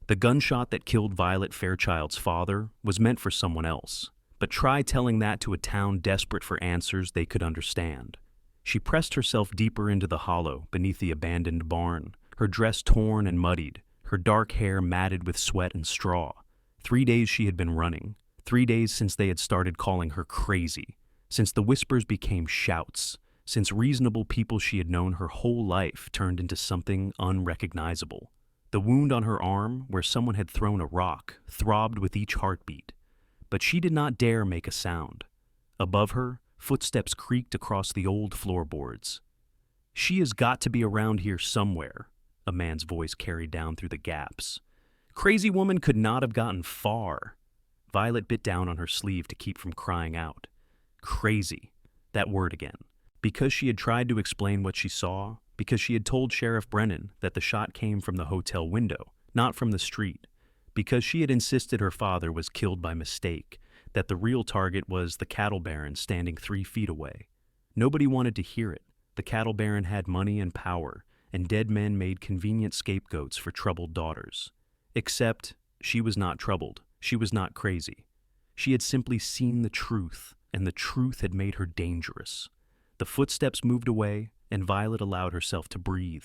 The gunshot that killed Violet Fairchild's father was meant for someone else, but try telling that to a town desperate for answers they could understand. She pressed herself deeper into the hollow beneath the abandoned barn, her dress torn and muddied, her dark hair matted with sweat and straw. 3 days she had been running, 3 days since they had started calling her crazy, since the whispers became shouts, since reasonable people she had known her whole life turned into something unrecognizable. The wound on her arm, where someone had thrown a rock, throbbed with each heartbeat, but she did not dare make a sound. Above her, footsteps creaked across the old floorboards. "She has got to be around here somewhere," a man's voice carried down through the gaps. "Crazy woman could not have gotten far." Violet bit down on her sleeve to keep from crying out. Crazy. That word again. Because she had tried to explain what she saw, because she had told Sheriff Brennan that the shot came from the hotel window, not from the street, because she had insisted her father was killed by mistake, that the real target was the cattle baron standing 3 feet away. Nobody wanted to hear it. The cattle baron had money and power, and dead men made convenient scapegoats for troubled daughters. Except, she was not troubled. She was not crazy. She had simply seen the truth, and the truth had made her dangerous. The footsteps moved away, and Violet allowed herself to breathe.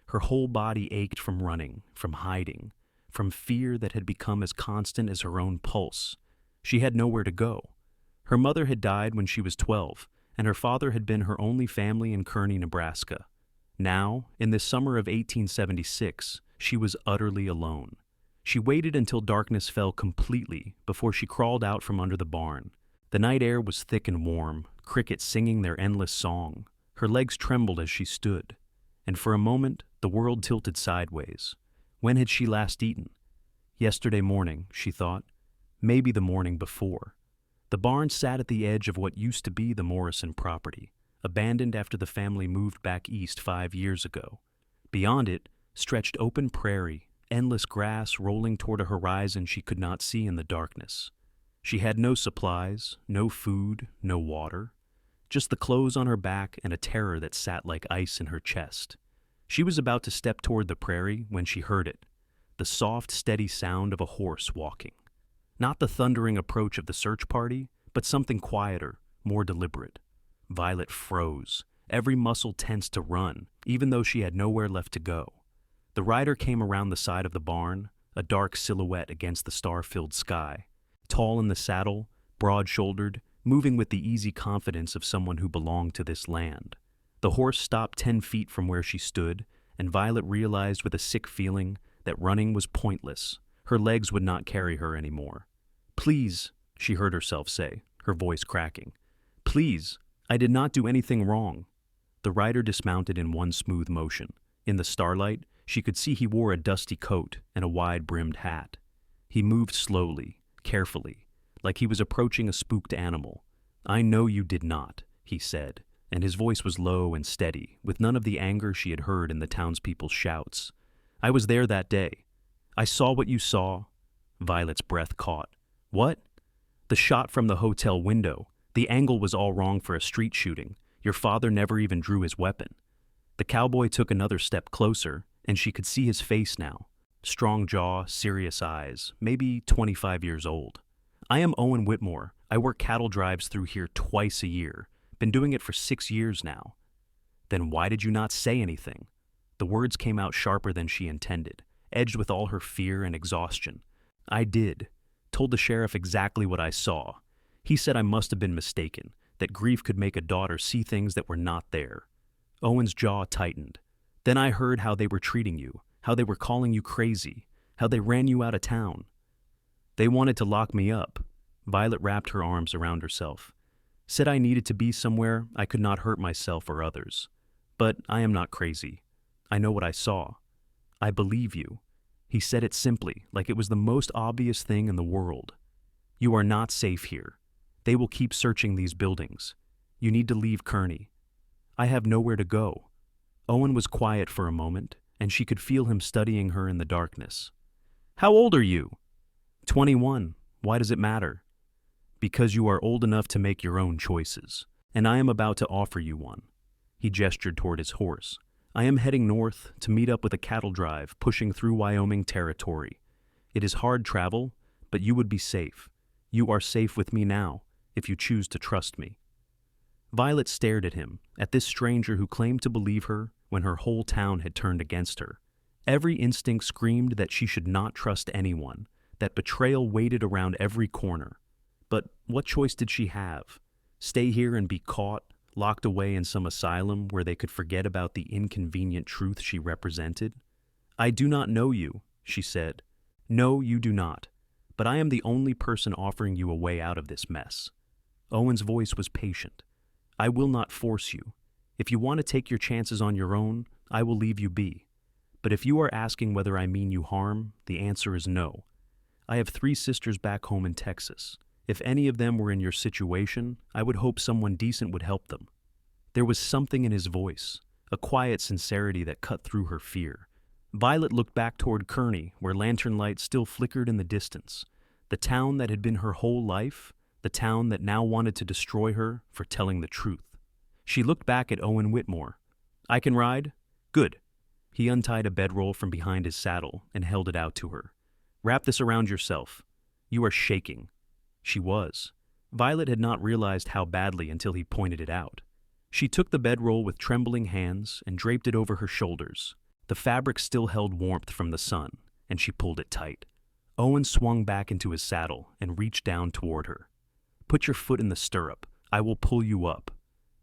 Her whole body ached from running, from hiding, from fear that had become as constant as her own pulse. She had nowhere to go. Her mother had died when she was 12, and her father had been her only family in Kearney, Nebraska. Now, in this summer of 1876, she was utterly alone. She waited until darkness fell completely before she crawled out from under the barn. The night air was thick and warm, crickets singing their endless song. Her legs trembled as she stood, and for a moment the world tilted sideways. When had she last eaten? Yesterday morning, she thought. Maybe the morning before. The barn sat at the edge of what used to be the Morrison property, abandoned after the family moved back east 5 years ago. Beyond it stretched open prairie, endless grass rolling toward a horizon she could not see in the darkness. She had no supplies, no food, no water, just the clothes on her back and a terror that sat like ice in her chest. She was about to step toward the prairie when she heard it, the soft, steady sound of a horse walking. Not the thundering approach of the search party, but something quieter, more deliberate. Violet froze, every muscle tense to run, even though she had nowhere left to go. The rider came around the side of the barn, a dark silhouette against the star-filled sky. Tall in the saddle, broad-shouldered, moving with the easy confidence of someone who belonged to this land. The horse stopped 10 feet from where she stood, and Violet realized with a sick feeling that running was pointless. Her legs would not carry her anymore. "Please," she heard herself say, her voice cracking. "Please, I did not do anything wrong." The rider dismounted in one smooth motion. In the starlight, she could see he wore a dusty coat and a wide-brimmed hat. He moved slowly, carefully, like he was approaching a spooked animal. "I know you did not," he said, and his voice was low and steady, with none of the anger she had heard in the townspeople's shouts. "I was there that day. I saw what you saw." Violet's breath caught. "What?" "The shot from the hotel window. The angle was all wrong for a street shooting. Your father never even drew his weapon." The cowboy took another step closer, and she could see his face now. Strong jaw, serious eyes, maybe 25 years old. "I am Owen Whitmore. I work cattle drives through here twice a year. Been doing it for 6 years now." "Then why did you not say anything?" The words came out sharper than she intended, edged with all her fear and exhaustion. "I did. Told the sheriff exactly what I saw. He said I must have been mistaken, that grief could make a daughter see things that were not there." Owen's jaw tightened. "Then I heard how they were treating you, how they were calling you crazy, how they ran you out of town." "They wanted to lock me up." Violet wrapped her arms around herself. "Said I needed to be somewhere I could not hurt myself or others. But I am not crazy. I know what I saw. I believe you." He said it simply, like it was the most obvious thing in the world. "You are not safe here. They will keep searching these buildings. You need to leave Kearney." "I have nowhere to go." Owen was quiet for a moment, and she could feel him studying her in the darkness. "How old are you?" 21. Why does it matter?" "Because you are old enough to make your own choices, and I am about to offer you one." He gestured toward his horse. "I am heading north to meet up with a cattle drive pushing through Wyoming territory. It is hard travel, but you would be safe. You are safe with me now, if you choose to trust me." Violet stared at him, at this stranger who claimed to believe her when her whole town had turned against her. Every instinct screamed that she should not trust anyone, that betrayal waited around every corner. But what choice did she have? Stay here and be caught, locked away in some asylum where they could forget about the inconvenient truth she represented? "I do not know you," she said. "No, you do not. But I am the only person offering you a way out of this mess." Owen's voice was patient. "I will not force you. If you want to take your chances on your own, I will leave you be. But if you are asking whether I mean you harm, the answer is no. I have 3 sisters back home in Texas. If any of them were in your situation, I would hope someone decent would help them." There was something in his voice, a quiet sincerity that cut through her fear. Violet looked back toward Kearney, where lantern lights still flickered in the distance. The town that had been her whole life, the town that now wanted to destroy her for telling the truth. She looked back at Owen Whitmore. "I can ride? Good." He untied a bedroll from behind his saddle and held it out to her. "Wrap this around yourself. You are shaking." She was. Violet had not realized how badly until he pointed it out. She took the bedroll with trembling hands and draped it over her shoulders. The fabric still held warmth from the sun, and she pulled it tight. Owen swung back into his saddle and reached down toward her. "Put your foot in the stirrup. I will pull you up."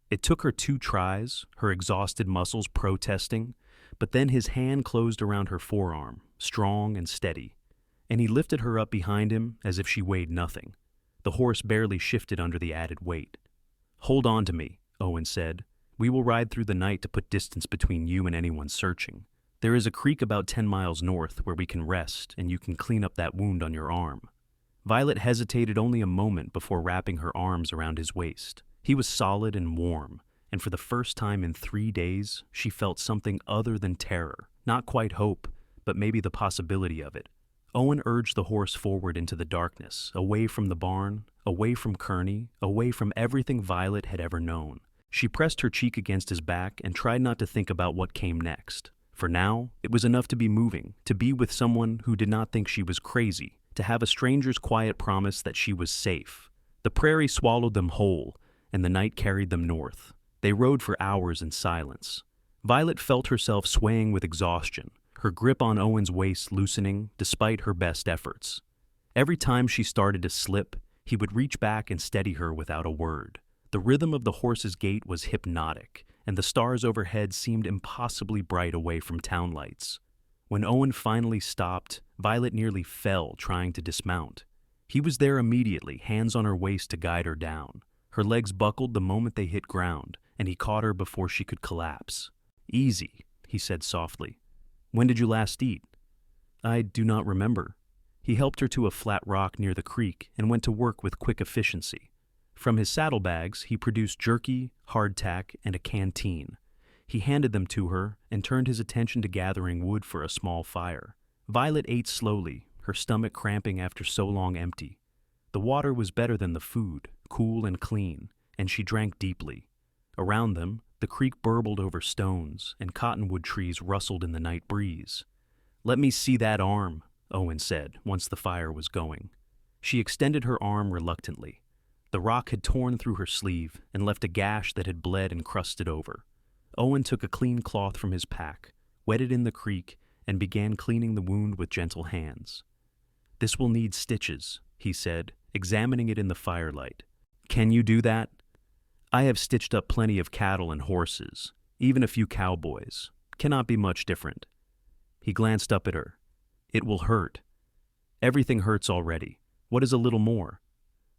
It took her 2 tries, her exhausted muscles protesting, but then his hand closed around her forearm, strong and steady, and he lifted her up behind him as if she weighed nothing. The horse barely shifted under the added weight. "Hold on to me," Owen said. "We will ride through the night to put distance between you and anyone searching. There is a creek about 10 miles north where we can rest and you can clean up that wound on your arm." Violet hesitated only a moment before wrapping her arms around his waist. He was solid and warm, and for the first time in 3 days, she felt something other than terror. Not quite hope, but maybe the possibility of it. Owen urged the horse forward into the darkness, away from the barn, away from Kearney, away from everything Violet had ever known. She pressed her cheek against his back and tried not to think about what came next. For now, it was enough to be moving, to be with someone who did not think she was crazy, to have a stranger's quiet promise that she was safe. The prairie swallowed them whole, and the night carried them north. They rode for hours in silence. Violet felt herself swaying with exhaustion, her grip on Owen's waist loosening despite her best efforts. Every time she started to slip, he would reach back and steady her without a word. The rhythm of the horse's gait was hypnotic, and the stars overhead seemed impossibly bright away from town lights. When Owen finally stopped, Violet nearly fell trying to dismount. He was there immediately, hands on her waist to guide her down. Her legs buckled the moment they hit ground, and he caught her before she could collapse. "Easy," he said softly. "When did you last eat?" "I do not remember." He helped her to a flat rock near the creek and went to work with quick efficiency. From his saddlebags, he produced jerky, hardtack, and a canteen. He handed them to her and turned his attention to gathering wood for a small fire. Violet ate slowly, her stomach cramping after so long empty. The water was better than the food, cool and clean, and she drank deeply. Around them, the creek burbled over stones, and cottonwood trees rustled in the night breeze. "Let me see that arm," Owen said, once the fire was going. She extended her arm reluctantly. The rock had torn through her sleeve and left a gash that had bled and crusted over. Owen took a clean cloth from his pack, wet it in the creek, and began cleaning the wound with gentle hands. "This will need stitches," he said, examining it in the firelight. "Can you do that?" "I have stitched up plenty of cattle and horses, even a few cowboys. Cannot be much different." He glanced up at her. "It will hurt." "Everything hurts already. What is a little more?"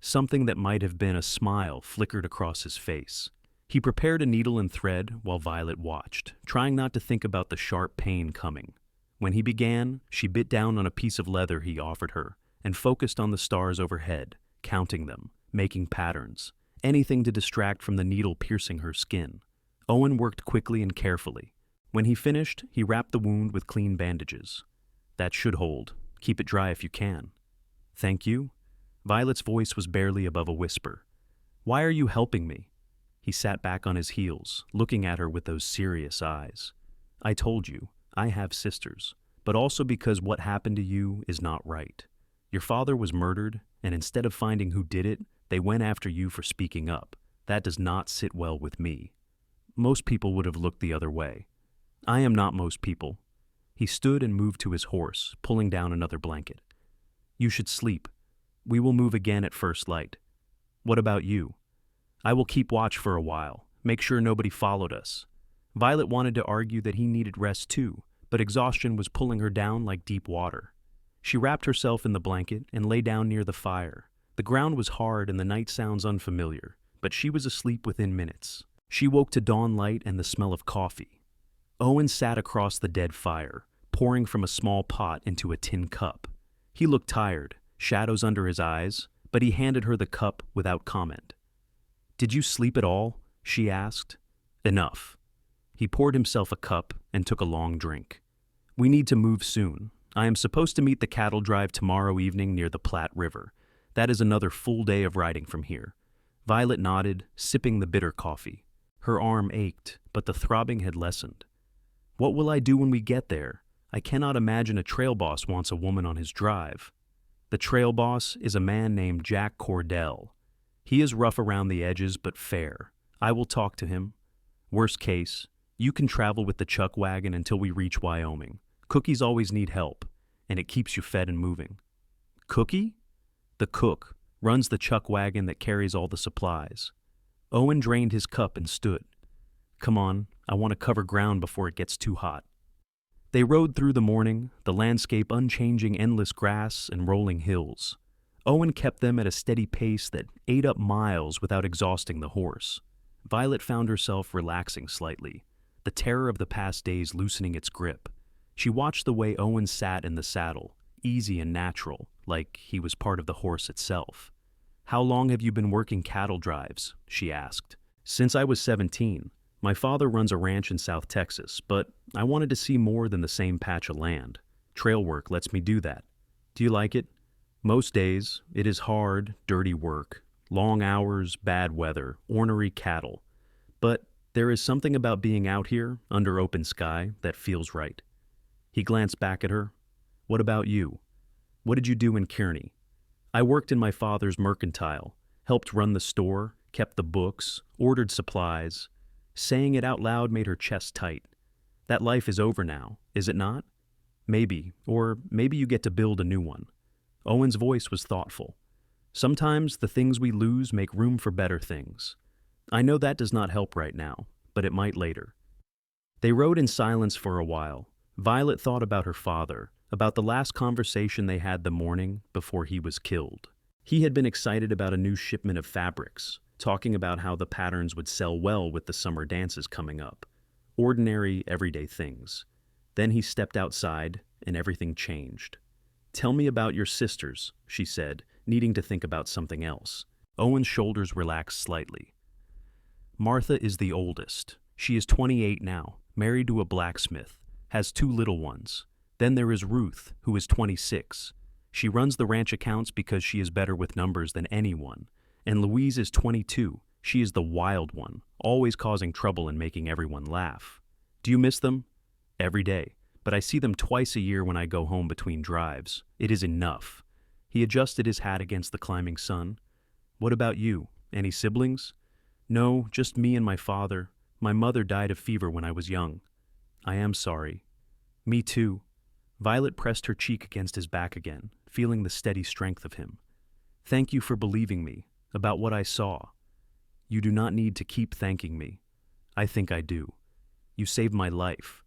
Something that might have been a smile flickered across his face. He prepared a needle and thread while Violet watched, trying not to think about the sharp pain coming. When he began, she bit down on a piece of leather he offered her and focused on the stars overhead, counting them, making patterns, anything to distract from the needle piercing her skin. Owen worked quickly and carefully. When he finished, he wrapped the wound with clean bandages. "That should hold. Keep it dry if you can." "Thank you." Violet's voice was barely above a whisper. "Why are you helping me?" He sat back on his heels, looking at her with those serious eyes. "I told you, I have sisters, but also because what happened to you is not right. Your father was murdered, and instead of finding who did it, they went after you for speaking up. That does not sit well with me. Most people would have looked the other way. I am not most people. He stood and moved to his horse, pulling down another blanket. You should sleep. We will move again at first light. What about you? I will keep watch for a while, make sure nobody followed us. Violet wanted to argue that he needed rest too, but exhaustion was pulling her down like deep water. She wrapped herself in the blanket and lay down near the fire. The ground was hard and the night sounds unfamiliar, but she was asleep within minutes. She woke to dawn light and the smell of coffee. Owen sat across the dead fire, pouring from a small pot into a tin cup. He looked tired, shadows under his eyes, but he handed her the cup without comment. Did you sleep at all? She asked. Enough. He poured himself a cup and took a long drink. We need to move soon. I am supposed to meet the cattle drive tomorrow evening near the Platte River. That is another full day of riding from here. Violet nodded, sipping the bitter coffee. Her arm ached, but the throbbing had lessened. What will I do when we get there? I cannot imagine a trail boss wants a woman on his drive. The trail boss is a man named Jack Cordell. He is rough around the edges but fair. I will talk to him. Worst case, you can travel with the chuck wagon until we reach Wyoming. Cookies always need help, and it keeps you fed and moving. Cookie? The cook runs the chuck wagon that carries all the supplies. Owen drained his cup and stood. Come on, I want to cover ground before it gets too hot. They rode through the morning, the landscape unchanging endless grass and rolling hills. Owen kept them at a steady pace that ate up miles without exhausting the horse. Violet found herself relaxing slightly, the terror of the past days loosening its grip. She watched the way Owen sat in the saddle, easy and natural, like he was part of the horse itself. How long have you been working cattle drives? She asked. Since I was 17. My father runs a ranch in South Texas, but I wanted to see more than the same patch of land. Trail work lets me do that. Do you like it? Most days, it is hard, dirty work. Long hours, bad weather, ornery cattle. But there is something about being out here, under open sky, that feels right. He glanced back at her. What about you? What did you do in Kearney? I worked in my father's mercantile, helped run the store, kept the books, ordered supplies. Saying it out loud made her chest tight. That life is over now, is it not? Maybe, or maybe you get to build a new one. Owen's voice was thoughtful. Sometimes the things we lose make room for better things. I know that does not help right now, but it might later. They rode in silence for a while. Violet thought about her father, about the last conversation they had the morning before he was killed. He had been excited about a new shipment of fabrics, talking about how the patterns would sell well with the summer dances coming up. Ordinary, everyday things. Then he stepped outside, and everything changed. Tell me about your sisters, she said, needing to think about something else. Owen's shoulders relaxed slightly. Martha is the oldest. She is 28 now, married to a blacksmith, has 2 little ones. Then there is Ruth, who is 26. She runs the ranch accounts because she is better with numbers than anyone. And Louise is 22. She is the wild one, always causing trouble and making everyone laugh. Do you miss them? Every day, but I see them twice a year when I go home between drives. It is enough. He adjusted his hat against the climbing sun. What about you? Any siblings? No, just me and my father. My mother died of fever when I was young. I am sorry. Me too. Violet pressed her cheek against his back again, feeling the steady strength of him. Thank you for believing me. About what I saw. You do not need to keep thanking me. I think I do. You saved my life.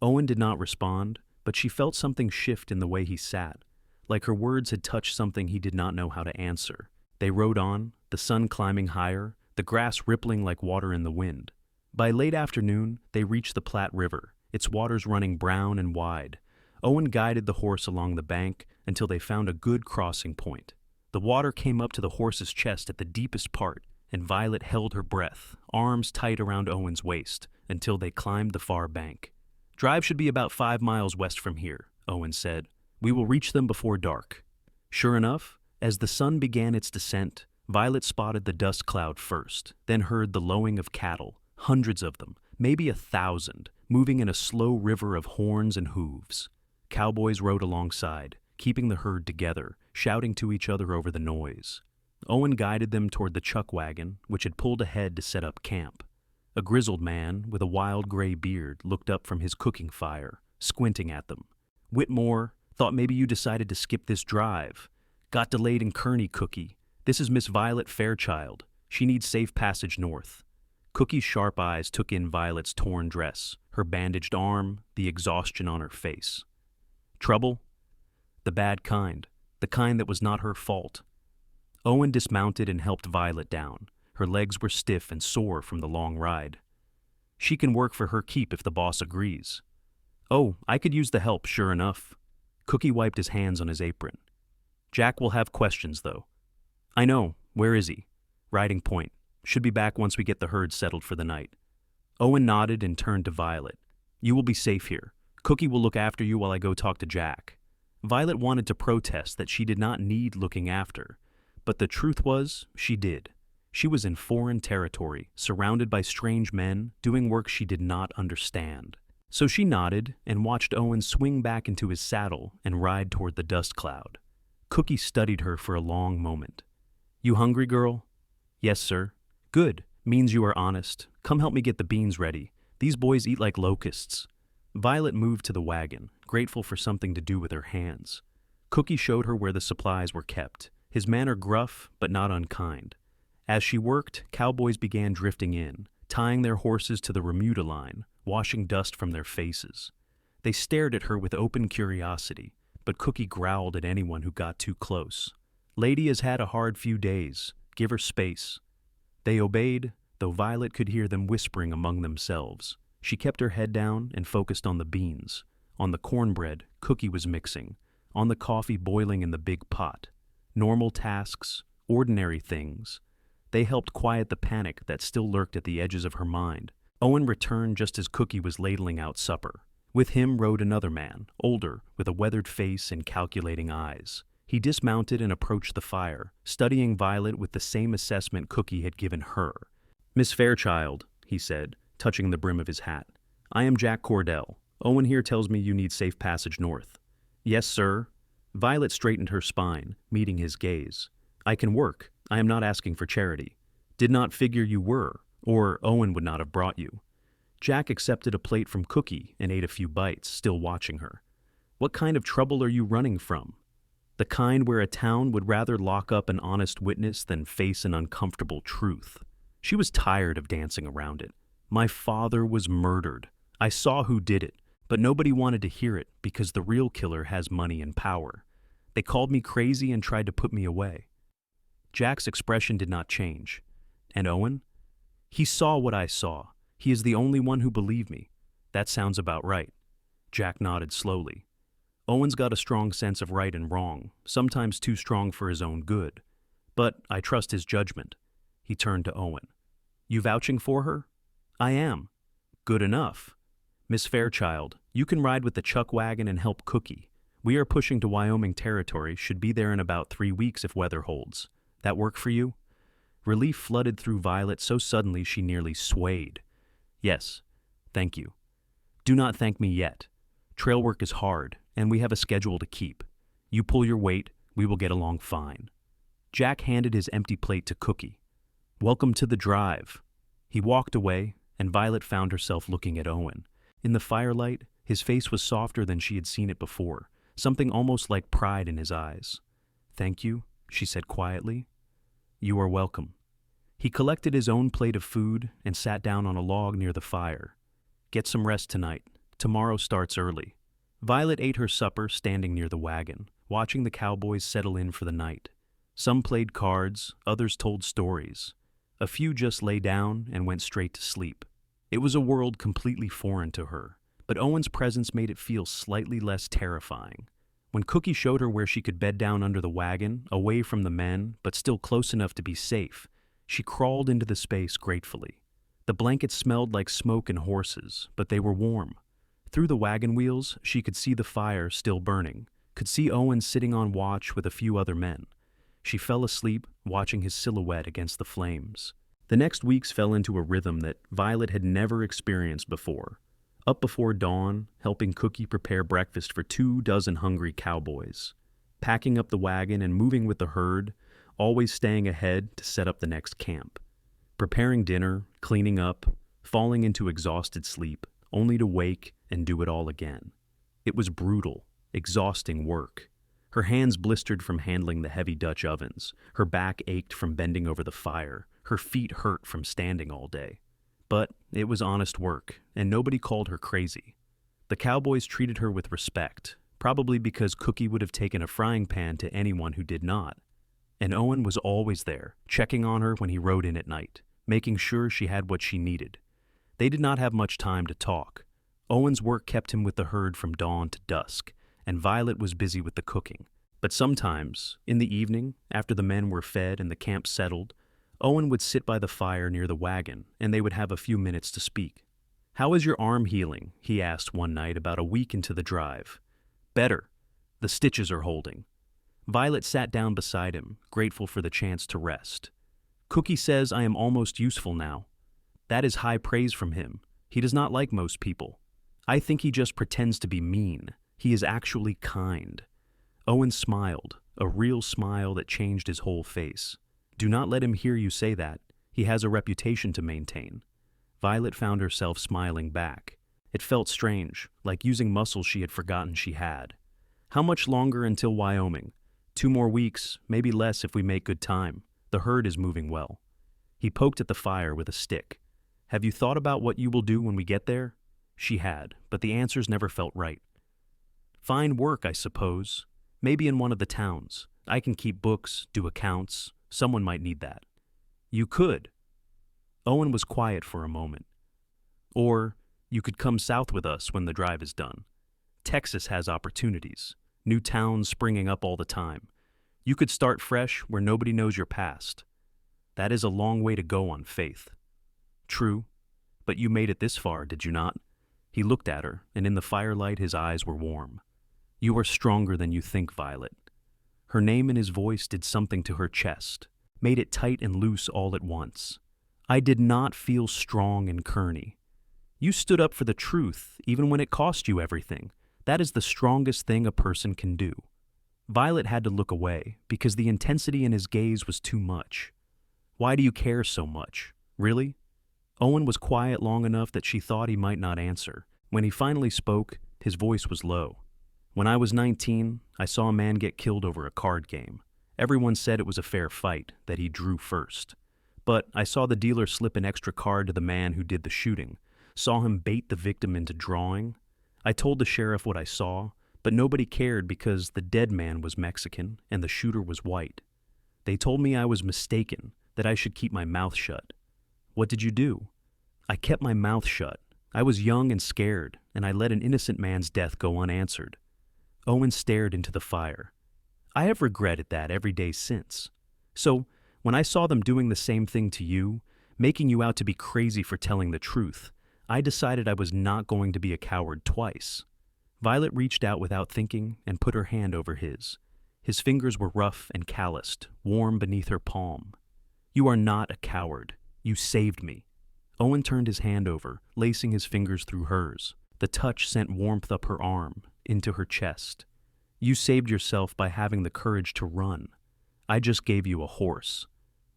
Owen did not respond, but she felt something shift in the way he sat, like her words had touched something he did not know how to answer. They rode on, the sun climbing higher, the grass rippling like water in the wind. By late afternoon, they reached the Platte River, its waters running brown and wide. Owen guided the horse along the bank until they found a good crossing point. The water came up to the horse's chest at the deepest part, and Violet held her breath, arms tight around Owen's waist, until they climbed the far bank. Drive should be about 5 miles west from here, Owen said. We will reach them before dark. Sure enough, as the sun began its descent, Violet spotted the dust cloud first, then heard the lowing of cattle, hundreds of them, maybe 1,000, moving in a slow river of horns and hooves. Cowboys rode alongside, keeping the herd together, shouting to each other over the noise. Owen guided them toward the chuck wagon, which had pulled ahead to set up camp. A grizzled man with a wild gray beard looked up from his cooking fire, squinting at them. "Whitmore, thought maybe you decided to skip this drive. Got delayed in Kearney, Cookie. This is Miss Violet Fairchild. She needs safe passage north." Cookie's sharp eyes took in Violet's torn dress, her bandaged arm, the exhaustion on her face. "Trouble?" "The bad kind. The kind that was not her fault." Owen dismounted and helped Violet down. Her legs were stiff and sore from the long ride. "She can work for her keep if the boss agrees." "Oh, I could use the help, sure enough." Cookie wiped his hands on his apron. "Jack will have questions, though." "I know. Where is he?" "Riding Point. Should be back once we get the herd settled for the night." Owen nodded and turned to Violet. "You will be safe here. Cookie will look after you while I go talk to Jack." Violet wanted to protest that she did not need looking after, but the truth was, she did. She was in foreign territory, surrounded by strange men, doing work she did not understand. So she nodded and watched Owen swing back into his saddle and ride toward the dust cloud. Cookie studied her for a long moment. "You hungry, girl?" "Yes, sir." "Good. Means you are honest. Come help me get the beans ready. These boys eat like locusts." Violet moved to the wagon, grateful for something to do with her hands. Cookie showed her where the supplies were kept, his manner gruff but not unkind. As she worked, cowboys began drifting in, tying their horses to the remuda line, washing dust from their faces. They stared at her with open curiosity, but Cookie growled at anyone who got too close. "Lady has had a hard few days. Give her space." They obeyed, though Violet could hear them whispering among themselves. She kept her head down and focused on the beans, on the cornbread Cookie was mixing, on the coffee boiling in the big pot. Normal tasks, ordinary things. They helped quiet the panic that still lurked at the edges of her mind. Owen returned just as Cookie was ladling out supper. With him rode another man, older, with a weathered face and calculating eyes. He dismounted and approached the fire, studying Violet with the same assessment Cookie had given her. "Miss Fairchild," he said, touching the brim of his hat. "I am Jack Cordell. Owen here tells me you need safe passage north." "Yes, sir." Violet straightened her spine, meeting his gaze. "I can work. I am not asking for charity." "Did not figure you were, or Owen would not have brought you." Jack accepted a plate from Cookie and ate a few bites, still watching her. "What kind of trouble are you running from?" "The kind where a town would rather lock up an honest witness than face an uncomfortable truth." She was tired of dancing around it. "My father was murdered. I saw who did it, but nobody wanted to hear it because the real killer has money and power. They called me crazy and tried to put me away." Jack's expression did not change. "And Owen?" "He saw what I saw. He is the only one who believed me." "That sounds about right." Jack nodded slowly. "Owen's got a strong sense of right and wrong, sometimes too strong for his own good. But I trust his judgment." He turned to Owen. "You vouching for her?" "I am." "Good enough. Miss Fairchild, you can ride with the chuck wagon and help Cookie. We are pushing to Wyoming territory, should be there in about 3 weeks if weather holds. That work for you?" Relief flooded through Violet so suddenly she nearly swayed. "Yes, thank you." "Do not thank me yet. Trail work is hard, and we have a schedule to keep. You pull your weight, we will get along fine." Jack handed his empty plate to Cookie. "Welcome to the drive." He walked away, and Violet found herself looking at Owen. In the firelight, his face was softer than she had seen it before, something almost like pride in his eyes. "Thank you," she said quietly. "You are welcome." He collected his own plate of food and sat down on a log near the fire. "Get some rest tonight. Tomorrow starts early." Violet ate her supper standing near the wagon, watching the cowboys settle in for the night. Some played cards, others told stories. A few just lay down and went straight to sleep. It was a world completely foreign to her, but Owen's presence made it feel slightly less terrifying. When Cookie showed her where she could bed down under the wagon, away from the men, but still close enough to be safe, she crawled into the space gratefully. The blankets smelled like smoke and horses, but they were warm. Through the wagon wheels, she could see the fire still burning, could see Owen sitting on watch with a few other men. She fell asleep, watching his silhouette against the flames. The next weeks fell into a rhythm that Violet had never experienced before. Up before dawn, helping Cookie prepare breakfast for 24 hungry cowboys. Packing up the wagon and moving with the herd, always staying ahead to set up the next camp. Preparing dinner, cleaning up, falling into exhausted sleep, only to wake and do it all again. It was brutal, exhausting work. Her hands blistered from handling the heavy Dutch ovens, her back ached from bending over the fire, her feet hurt from standing all day. But it was honest work, and nobody called her crazy. The cowboys treated her with respect, probably because Cookie would have taken a frying pan to anyone who did not. And Owen was always there, checking on her when he rode in at night, making sure she had what she needed. They did not have much time to talk. Owen's work kept him with the herd from dawn to dusk, and Violet was busy with the cooking. But sometimes, in the evening, after the men were fed and the camp settled, Owen would sit by the fire near the wagon, and they would have a few minutes to speak. "How is your arm healing?" he asked one night about a week into the drive. "Better. The stitches are holding." Violet sat down beside him, grateful for the chance to rest. "Cookie says I am almost useful now. That is high praise from him. He does not like most people. I think he just pretends to be mean. He is actually kind." Owen smiled, a real smile that changed his whole face. "Do not let him hear you say that. He has a reputation to maintain." Violet found herself smiling back. It felt strange, like using muscles she had forgotten she had. "How much longer until Wyoming?" 2 more weeks, maybe less if we make good time. The herd is moving well." He poked at the fire with a stick. "Have you thought about what you will do when we get there?" She had, but the answers never felt right. "Find work, I suppose. Maybe in one of the towns. I can keep books, do accounts. Someone might need that." "You could." Owen was quiet for a moment. "Or you could come south with us when the drive is done. Texas has opportunities. New towns springing up all the time. You could start fresh where nobody knows your past. That is a long way to go on faith." "True, but you made it this far, did you not?" He looked at her, and in the firelight his eyes were warm. "You are stronger than you think, Violet." Her name and his voice did something to her chest, made it tight and loose all at once. "I did not feel strong in Kearney. You stood up for the truth, even when it cost you everything. That is the strongest thing a person can do." Violet had to look away, because the intensity in his gaze was too much. "Why do you care so much? Really?" Owen was quiet long enough that she thought he might not answer. When he finally spoke, his voice was low. "When I was 19, I saw a man get killed over a card game. Everyone said it was a fair fight, that he drew first. But I saw the dealer slip an extra card to the man who did the shooting, saw him bait the victim into drawing. I told the sheriff what I saw, but nobody cared because the dead man was Mexican and the shooter was white. They told me I was mistaken, that I should keep my mouth shut. What did you do?" "I kept my mouth shut. I was young and scared, and I let an innocent man's death go unanswered." Owen stared into the fire. "I have regretted that every day since. So, when I saw them doing the same thing to you, making you out to be crazy for telling the truth, I decided I was not going to be a coward twice." Violet reached out without thinking and put her hand over his. His fingers were rough and calloused, warm beneath her palm. "You are not a coward. You saved me." Owen turned his hand over, lacing his fingers through hers. The touch sent warmth up her arm, into her chest. "You saved yourself by having the courage to run. I just gave you a horse."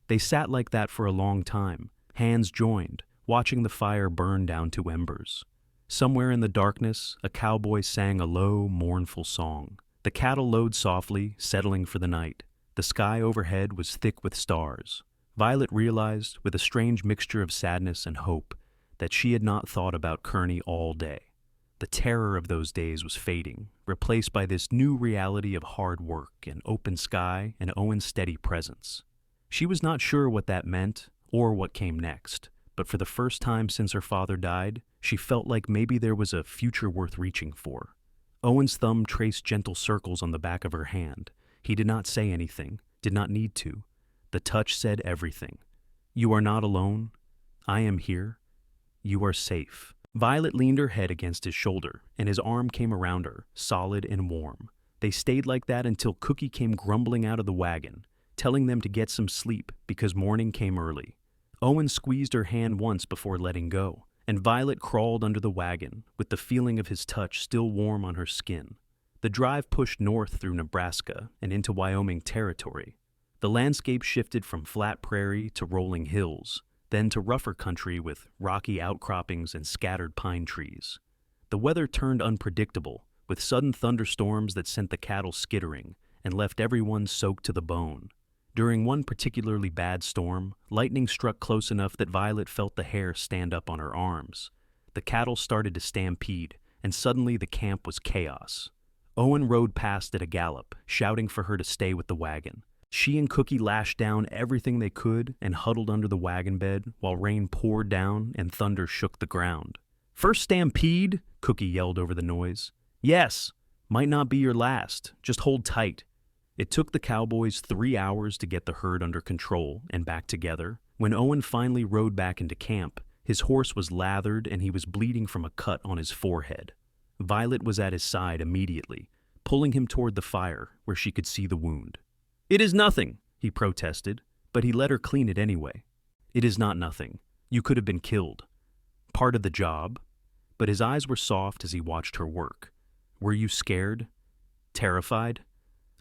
They sat like that for a long time, hands joined, watching the fire burn down to embers. Somewhere in the darkness, a cowboy sang a low, mournful song. The cattle lowed softly, settling for the night. The sky overhead was thick with stars. Violet realized, with a strange mixture of sadness and hope, that she had not thought about Kearney all day. The terror of those days was fading, replaced by this new reality of hard work and open sky and Owen's steady presence. She was not sure what that meant or what came next, but for the first time since her father died, she felt like maybe there was a future worth reaching for. Owen's thumb traced gentle circles on the back of her hand. He did not say anything, did not need to. The touch said everything. "You are not alone. I am here. You are safe." Violet leaned her head against his shoulder, and his arm came around her, solid and warm. They stayed like that until Cookie came grumbling out of the wagon, telling them to get some sleep because morning came early. Owen squeezed her hand once before letting go, and Violet crawled under the wagon, with the feeling of his touch still warm on her skin. The drive pushed north through Nebraska and into Wyoming territory. The landscape shifted from flat prairie to rolling hills, then to rougher country with rocky outcroppings and scattered pine trees. The weather turned unpredictable, with sudden thunderstorms that sent the cattle skittering and left everyone soaked to the bone. During one particularly bad storm, lightning struck close enough that Violet felt the hair stand up on her arms. The cattle started to stampede, and suddenly the camp was chaos. Owen rode past at a gallop, shouting for her to stay with the wagon. She and Cookie lashed down everything they could and huddled under the wagon bed while rain poured down and thunder shook the ground. "First stampede?" Cookie yelled over the noise. "Yes. Might not be your last. Just hold tight." It took the Cowboys 3 hours to get the herd under control and back together. When Owen finally rode back into camp, his horse was lathered and he was bleeding from a cut on his forehead. Violet was at his side immediately, pulling him toward the fire where she could see the wound. "It is nothing," he protested, but he let her clean it anyway. "It is not nothing. You could have been killed. Part of the job." But his eyes were soft as he watched her work. "Were you scared? Terrified?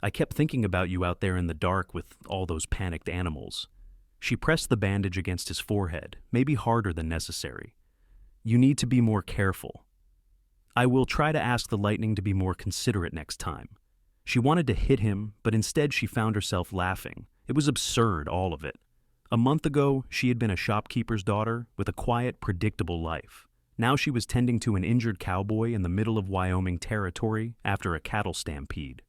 I kept thinking about you out there in the dark with all those panicked animals." She pressed the bandage against his forehead, maybe harder than necessary. "You need to be more careful. I will try to ask the lightning to be more considerate next time." She wanted to hit him, but instead she found herself laughing. It was absurd, all of it. A month ago, she had been a shopkeeper's daughter with a quiet, predictable life. Now she was tending to an injured cowboy in the middle of Wyoming territory after a cattle stampede.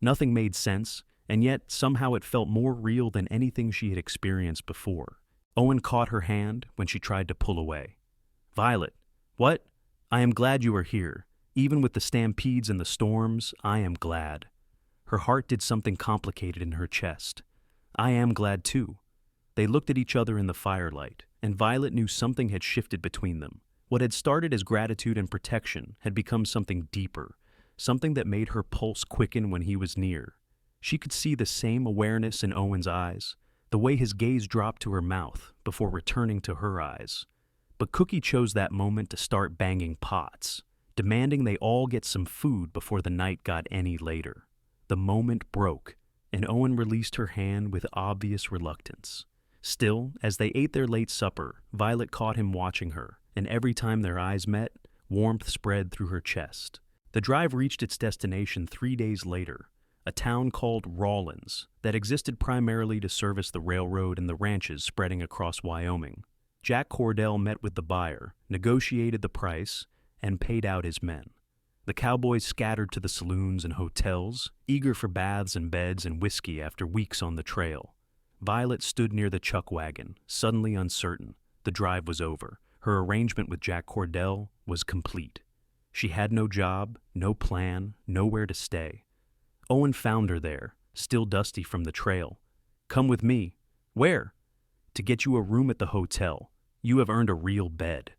Nothing made sense, and yet somehow it felt more real than anything she had experienced before. Owen caught her hand when she tried to pull away. "Violet, what? I am glad you are here. Even with the stampedes and the storms, I am glad." Her heart did something complicated in her chest. "I am glad too." They looked at each other in the firelight, and Violet knew something had shifted between them. What had started as gratitude and protection had become something deeper, something that made her pulse quicken when he was near. She could see the same awareness in Owen's eyes, the way his gaze dropped to her mouth before returning to her eyes. But Cookie chose that moment to start banging pots, demanding they all get some food before the night got any later. The moment broke, and Owen released her hand with obvious reluctance. Still, as they ate their late supper, Violet caught him watching her, and every time their eyes met, warmth spread through her chest. The drive reached its destination 3 days later, a town called Rawlins that existed primarily to service the railroad and the ranches spreading across Wyoming. Jack Cordell met with the buyer, negotiated the price, and paid out his men. The Cowboys scattered to the saloons and hotels, eager for baths and beds and whiskey after weeks on the trail. Violet stood near the chuck wagon, suddenly uncertain. The drive was over. Her arrangement with Jack Cordell was complete. She had no job, no plan, nowhere to stay. Owen found her there, still dusty from the trail. "Come with me." "Where?" "To get you a room at the hotel. You have earned a real bed."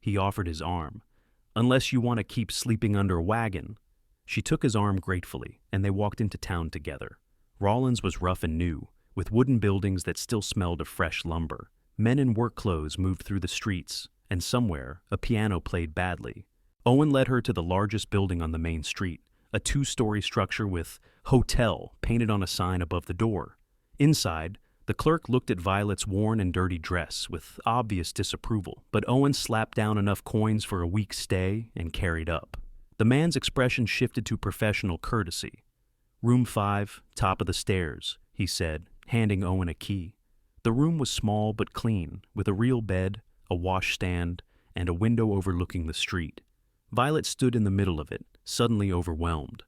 He offered his arm. "Unless you want to keep sleeping under a wagon." She took his arm gratefully, and they walked into town together. Rawlins was rough and new, with wooden buildings that still smelled of fresh lumber. Men in work clothes moved through the streets, and somewhere a piano played badly. Owen led her to the largest building on the main street, a 2-story structure with "Hotel" painted on a sign above the door. Inside, the clerk looked at Violet's worn and dirty dress with obvious disapproval, but Owen slapped down enough coins for a week's stay and carried up. The man's expression shifted to professional courtesy. "Room 5, top of the stairs," he said, handing Owen a key. The room was small but clean, with a real bed, a washstand, and a window overlooking the street. Violet stood in the middle of it, suddenly overwhelmed.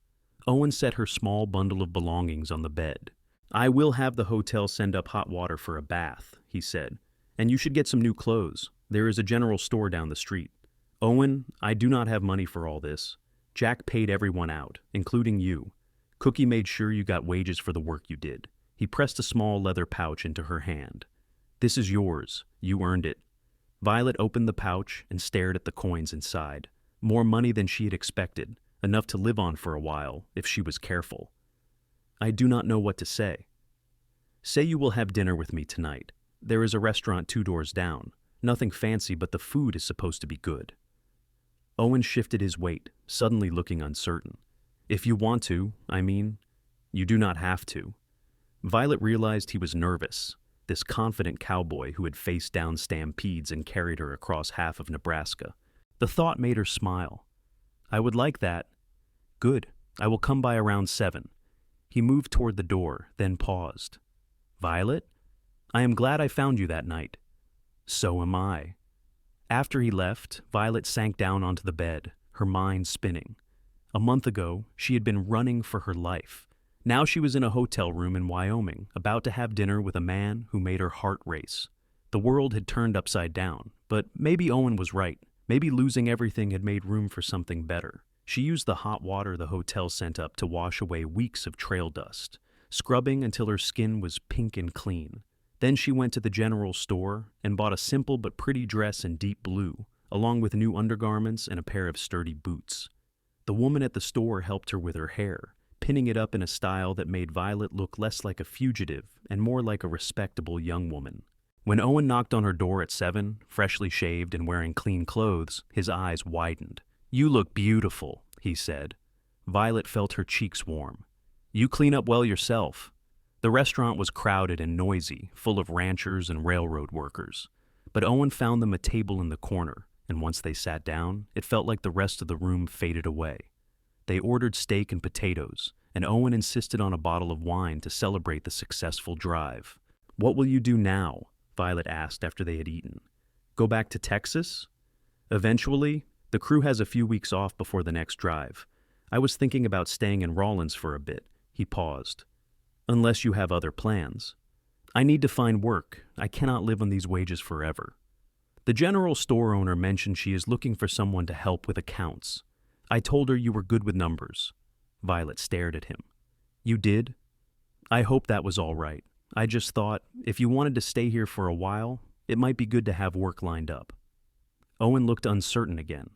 Owen set her small bundle of belongings on the bed. "I will have the hotel send up hot water for a bath," he said, "and you should get some new clothes. There is a general store down the street." "Owen, I do not have money for all this. Jack paid everyone out, including you. Cookie made sure you got wages for the work you did." He pressed a small leather pouch into her hand. "This is yours. You earned it." Violet opened the pouch and stared at the coins inside. More money than she had expected, enough to live on for a while, if she was careful. "I do not know what to say." "Say you will have dinner with me tonight. There is a restaurant 2 doors down. Nothing fancy, but the food is supposed to be good. Owen shifted his weight, suddenly looking uncertain. If you want to, I mean, you do not have to. Violet realized he was nervous, this confident cowboy who had faced down stampedes and carried her across half of Nebraska. The thought made her smile. I would like that. Good. I will come by around 7. He moved toward the door, then paused. Violet? I am glad I found you that night. So am I. After he left, Violet sank down onto the bed, her mind spinning. A month ago, she had been running for her life. Now she was in a hotel room in Wyoming, about to have dinner with a man who made her heart race. The world had turned upside down, but maybe Owen was right. Maybe losing everything had made room for something better. She used the hot water the hotel sent up to wash away weeks of trail dust, scrubbing until her skin was pink and clean. Then she went to the general store and bought a simple but pretty dress in deep blue, along with new undergarments and a pair of sturdy boots. The woman at the store helped her with her hair, pinning it up in a style that made Violet look less like a fugitive and more like a respectable young woman. When Owen knocked on her door at 7, freshly shaved and wearing clean clothes, his eyes widened. You look beautiful, he said. Violet felt her cheeks warm. You clean up well yourself. The restaurant was crowded and noisy, full of ranchers and railroad workers. But Owen found them a table in the corner, and once they sat down, it felt like the rest of the room faded away. They ordered steak and potatoes, and Owen insisted on a bottle of wine to celebrate the successful drive. What will you do now? Violet asked after they had eaten. Go back to Texas? Eventually. The crew has a few weeks off before the next drive. I was thinking about staying in Rawlins for a bit. He paused. Unless you have other plans. I need to find work. I cannot live on these wages forever. The general store owner mentioned she is looking for someone to help with accounts. I told her you were good with numbers. Violet stared at him. You did? I hope that was all right. I just thought, if you wanted to stay here for a while, it might be good to have work lined up. Owen looked uncertain again.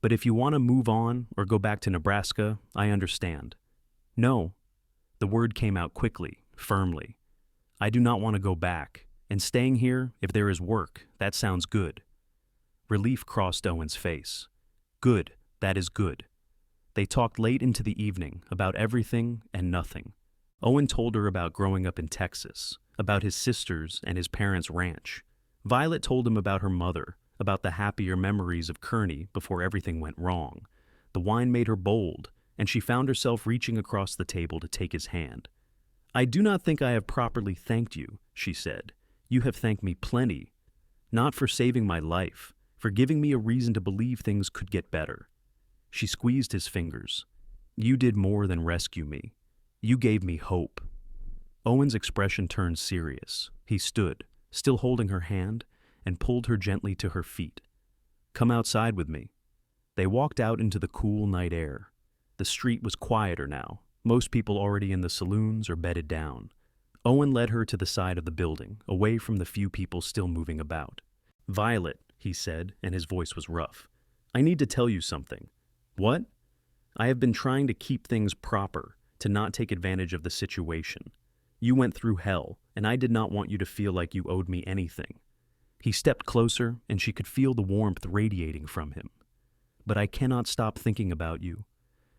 But if you want to move on or go back to Nebraska, I understand. No. The word came out quickly, firmly. I do not want to go back, and staying here, if there is work, that sounds good. Relief crossed Owen's face. Good, that is good. They talked late into the evening about everything and nothing. Owen told her about growing up in Texas, about his sisters and his parents' ranch. Violet told him about her mother, about the happier memories of Kearney before everything went wrong. The wine made her bold, and she found herself reaching across the table to take his hand. I do not think I have properly thanked you, she said. You have thanked me plenty. Not for saving my life, for giving me a reason to believe things could get better. She squeezed his fingers. You did more than rescue me. You gave me hope. Owen's expression turned serious. He stood, still holding her hand, and pulled her gently to her feet. Come outside with me. They walked out into the cool night air. The street was quieter now, most people already in the saloons or bedded down. Owen led her to the side of the building, away from the few people still moving about. Violet, he said, and his voice was rough. I need to tell you something. What? I have been trying to keep things proper, to not take advantage of the situation. You went through hell, and I did not want you to feel like you owed me anything. He stepped closer, and she could feel the warmth radiating from him. But I cannot stop thinking about you.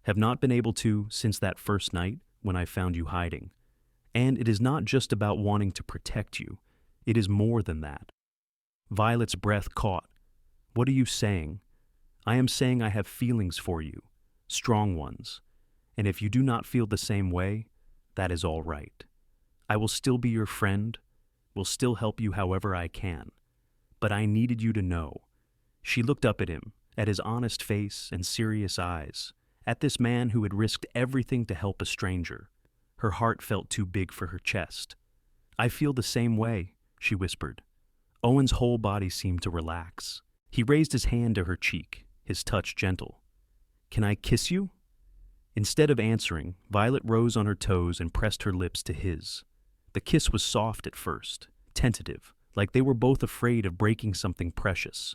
Have not been able to since that first night when I found you hiding. And it is not just about wanting to protect you. It is more than that. Violet's breath caught. What are you saying? I am saying I have feelings for you, strong ones. And if you do not feel the same way, that is all right. I will still be your friend, will still help you however I can. But I needed you to know. She looked up at him, at his honest face and serious eyes, at this man who had risked everything to help a stranger. Her heart felt too big for her chest. I feel the same way, she whispered. Owen's whole body seemed to relax. He raised his hand to her cheek, his touch gentle. Can I kiss you? Instead of answering, Violet rose on her toes and pressed her lips to his. The kiss was soft at first, tentative, like they were both afraid of breaking something precious.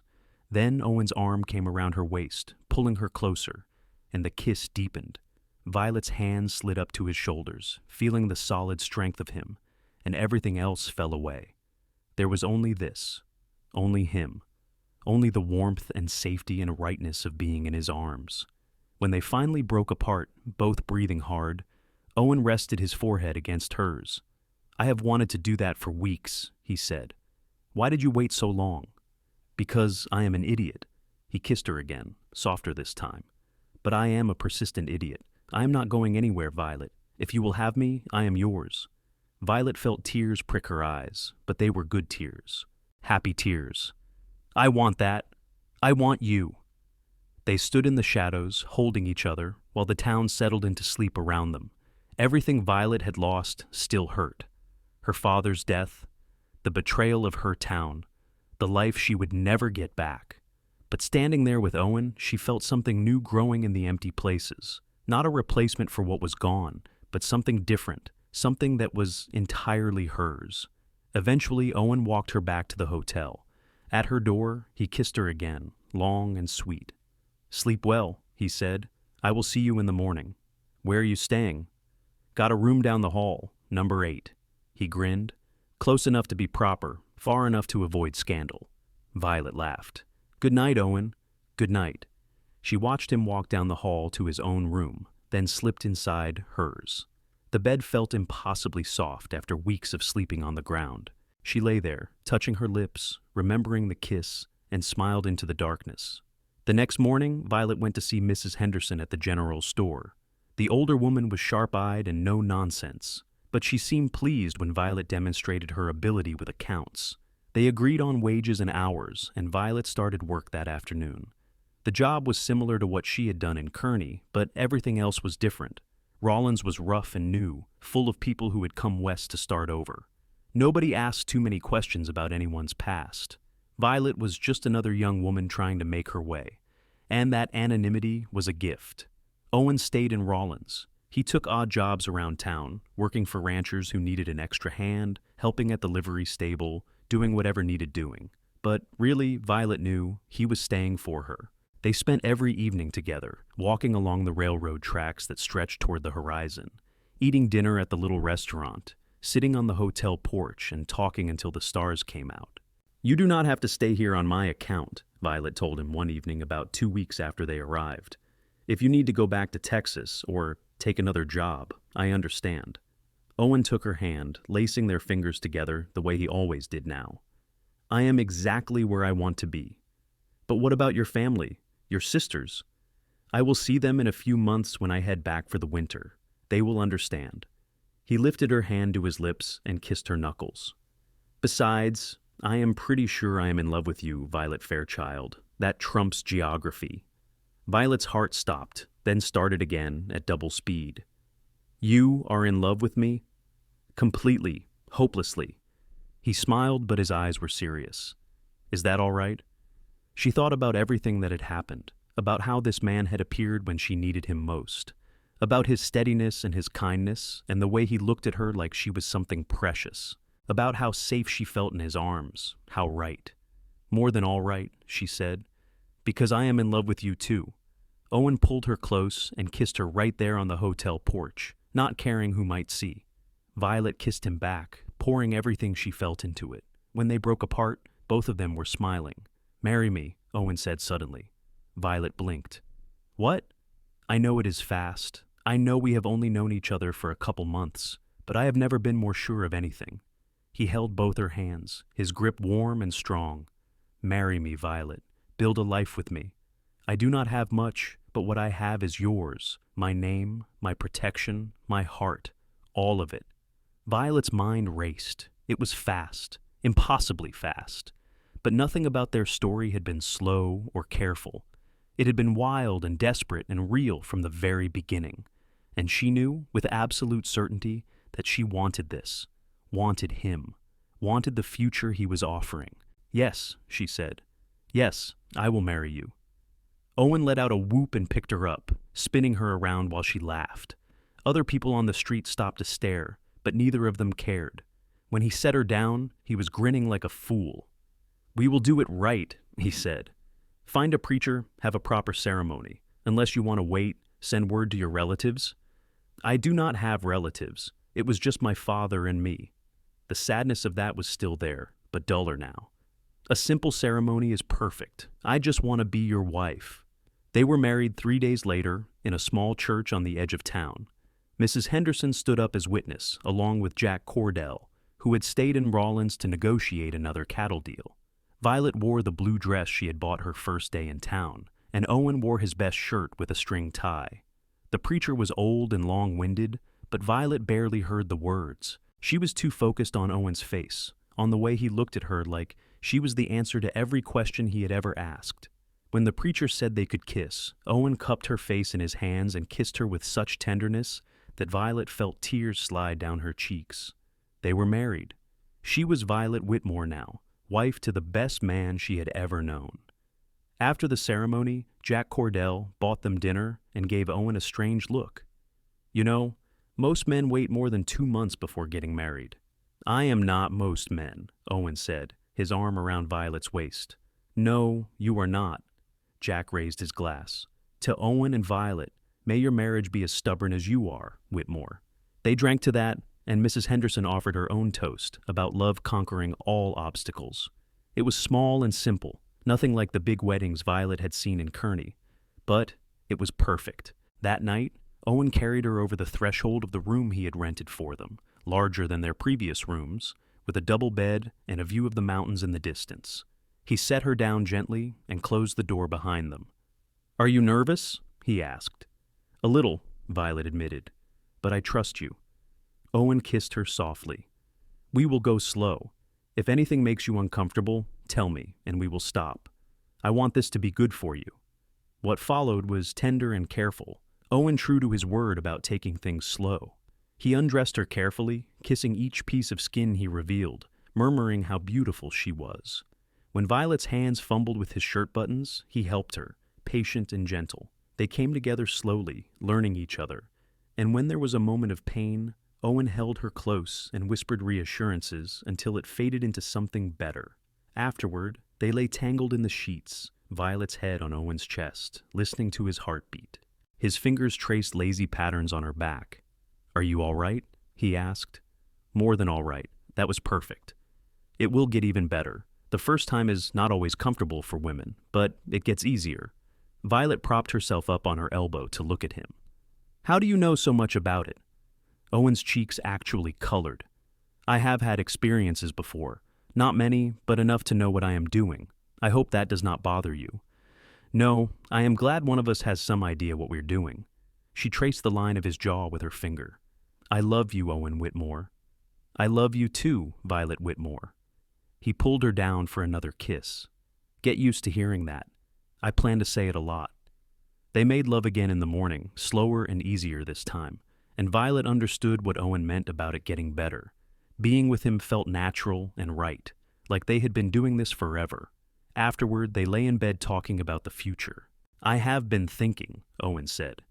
Then Owen's arm came around her waist, pulling her closer, and the kiss deepened. Violet's hands slid up to his shoulders, feeling the solid strength of him, and everything else fell away. There was only this, only him, only the warmth and safety and rightness of being in his arms. When they finally broke apart, both breathing hard, Owen rested his forehead against hers. "I have wanted to do that for weeks," he said. "Why did you wait so long?" "Because I am an idiot." He kissed her again, softer this time. "But I am a persistent idiot. I am not going anywhere, Violet. If you will have me, I am yours." Violet felt tears prick her eyes, but they were good tears. Happy tears. "I want that. I want you." They stood in the shadows, holding each other, while the town settled into sleep around them. Everything Violet had lost still hurt. Her father's death, the betrayal of her town, the life she would never get back. But standing there with Owen, she felt something new growing in the empty places. Not a replacement for what was gone, but something different, something that was entirely hers. Eventually, Owen walked her back to the hotel. At her door, he kissed her again, long and sweet. "Sleep well," he said. "I will see you in the morning." "Where are you staying?" "Got a room down the hall, number 8. He grinned. "Close enough to be proper, far enough to avoid scandal." Violet laughed. "Good night, Owen." "Good night." She watched him walk down the hall to his own room, then slipped inside hers. The bed felt impossibly soft after weeks of sleeping on the ground. She lay there, touching her lips, remembering the kiss, and smiled into the darkness. The next morning, Violet went to see Mrs. Henderson at the general store. The older woman was sharp-eyed and no-nonsense, but she seemed pleased when Violet demonstrated her ability with accounts. They agreed on wages and hours, and Violet started work that afternoon. The job was similar to what she had done in Kearney, but everything else was different. Rawlins was rough and new, full of people who had come west to start over. Nobody asked too many questions about anyone's past. Violet was just another young woman trying to make her way, and that anonymity was a gift. Owen stayed in Rawlins. He took odd jobs around town, working for ranchers who needed an extra hand, helping at the livery stable, doing whatever needed doing. But really, Violet knew he was staying for her. They spent every evening together, walking along the railroad tracks that stretched toward the horizon, eating dinner at the little restaurant, sitting on the hotel porch and talking until the stars came out. "You do not have to stay here on my account," Violet told him one evening about 2 weeks after they arrived. "If you need to go back to Texas or take another job, I understand." Owen took her hand, lacing their fingers together the way he always did now. "I am exactly where I want to be." "But what about your family? Your sisters?" "I will see them in a few months when I head back for the winter. They will understand." He lifted her hand to his lips and kissed her knuckles. "Besides, I am pretty sure I am in love with you, Violet Fairchild. That trumps geography." Violet's heart stopped, then started again at double speed. "You are in love with me?" "Completely, hopelessly." He smiled, but his eyes were serious. "Is that all right?" She thought about everything that had happened, about how this man had appeared when she needed him most, about his steadiness and his kindness, and the way he looked at her like she was something precious, about how safe she felt in his arms, how right. "More than all right," she said, "because I am in love with you too." Owen pulled her close and kissed her right there on the hotel porch, not caring who might see. Violet kissed him back, pouring everything she felt into it. When they broke apart, both of them were smiling. "Marry me," Owen said suddenly. Violet blinked. "What?" "I know it is fast. I know we have only known each other for a couple months, but I have never been more sure of anything." He held both her hands, his grip warm and strong. "Marry me, Violet. Build a life with me. I do not have much, but what I have is yours. My name, my protection, my heart, all of it." Violet's mind raced. It was fast, impossibly fast. But nothing about their story had been slow or careful. It had been wild and desperate and real from the very beginning. And she knew, with absolute certainty, that she wanted this, wanted him, wanted the future he was offering. "Yes," she said. "Yes, I will marry you." Owen let out a whoop and picked her up, spinning her around while she laughed. Other people on the street stopped to stare, but neither of them cared. When he set her down, he was grinning like a fool. "We will do it right," he said. "Find a preacher, have a proper ceremony. Unless you want to wait, send word to your relatives." "I do not have relatives. It was just my father and me." The sadness of that was still there, but duller now. A simple ceremony is perfect. I just want to be your wife." They were married 3 days later in a small church on the edge of town. Mrs. Henderson stood up as witness, along with Jack Cordell, who had stayed in Rawlins to negotiate another cattle deal. Violet wore the blue dress she had bought her first day in town, and Owen wore his best shirt with a string tie. The preacher was old and long-winded, but Violet barely heard the words. She was too focused on Owen's face, on the way he looked at her like she was the answer to every question he had ever asked. When the preacher said they could kiss, Owen cupped her face in his hands and kissed her with such tenderness that Violet felt tears slide down her cheeks. They were married. She was Violet Whitmore now, wife to the best man she had ever known. After the ceremony, Jack Cordell bought them dinner and gave Owen a strange look. "You know, most men wait more than 2 months before getting married." "I am not most men," Owen said, his arm around Violet's waist. "No, you are not." Jack raised his glass. "To Owen and Violet, may your marriage be as stubborn as you are, Whitmore." They drank to that, and Mrs. Henderson offered her own toast about love conquering all obstacles. It was small and simple, nothing like the big weddings Violet had seen in Kearney, but it was perfect. That night, Owen carried her over the threshold of the room he had rented for them, larger than their previous rooms, with a double bed and a view of the mountains in the distance. He set her down gently and closed the door behind them. "Are you nervous?" he asked. "A little," Violet admitted, "but I trust you." Owen kissed her softly. "We will go slow. If anything makes you uncomfortable, tell me, and we will stop. I want this to be good for you." What followed was tender and careful, Owen true to his word about taking things slow. He undressed her carefully, kissing each piece of skin he revealed, murmuring how beautiful she was. When Violet's hands fumbled with his shirt buttons, he helped her, patient and gentle. They came together slowly, learning each other, and when there was a moment of pain, Owen held her close and whispered reassurances until it faded into something better. Afterward, they lay tangled in the sheets, Violet's head on Owen's chest, listening to his heartbeat. His fingers traced lazy patterns on her back. "Are you all right?" he asked. "More than all right. That was perfect. It will get even better. The first time is not always comfortable for women, but it gets easier." Violet propped herself up on her elbow to look at him. "How do you know so much about it?" Owen's cheeks actually colored. "I have had experiences before. Not many, but enough to know what I am doing. I hope that does not bother you." "No, I am glad one of us has some idea what we're doing." She traced the line of his jaw with her finger. "I love you, Owen Whitmore." "I love you too, Violet Whitmore." He pulled her down for another kiss. "Get used to hearing that. I plan to say it a lot." They made love again in the morning, slower and easier this time, and Violet understood what Owen meant about it getting better. Being with him felt natural and right, like they had been doing this forever. Afterward, they lay in bed talking about the future. "I have been thinking," Owen said.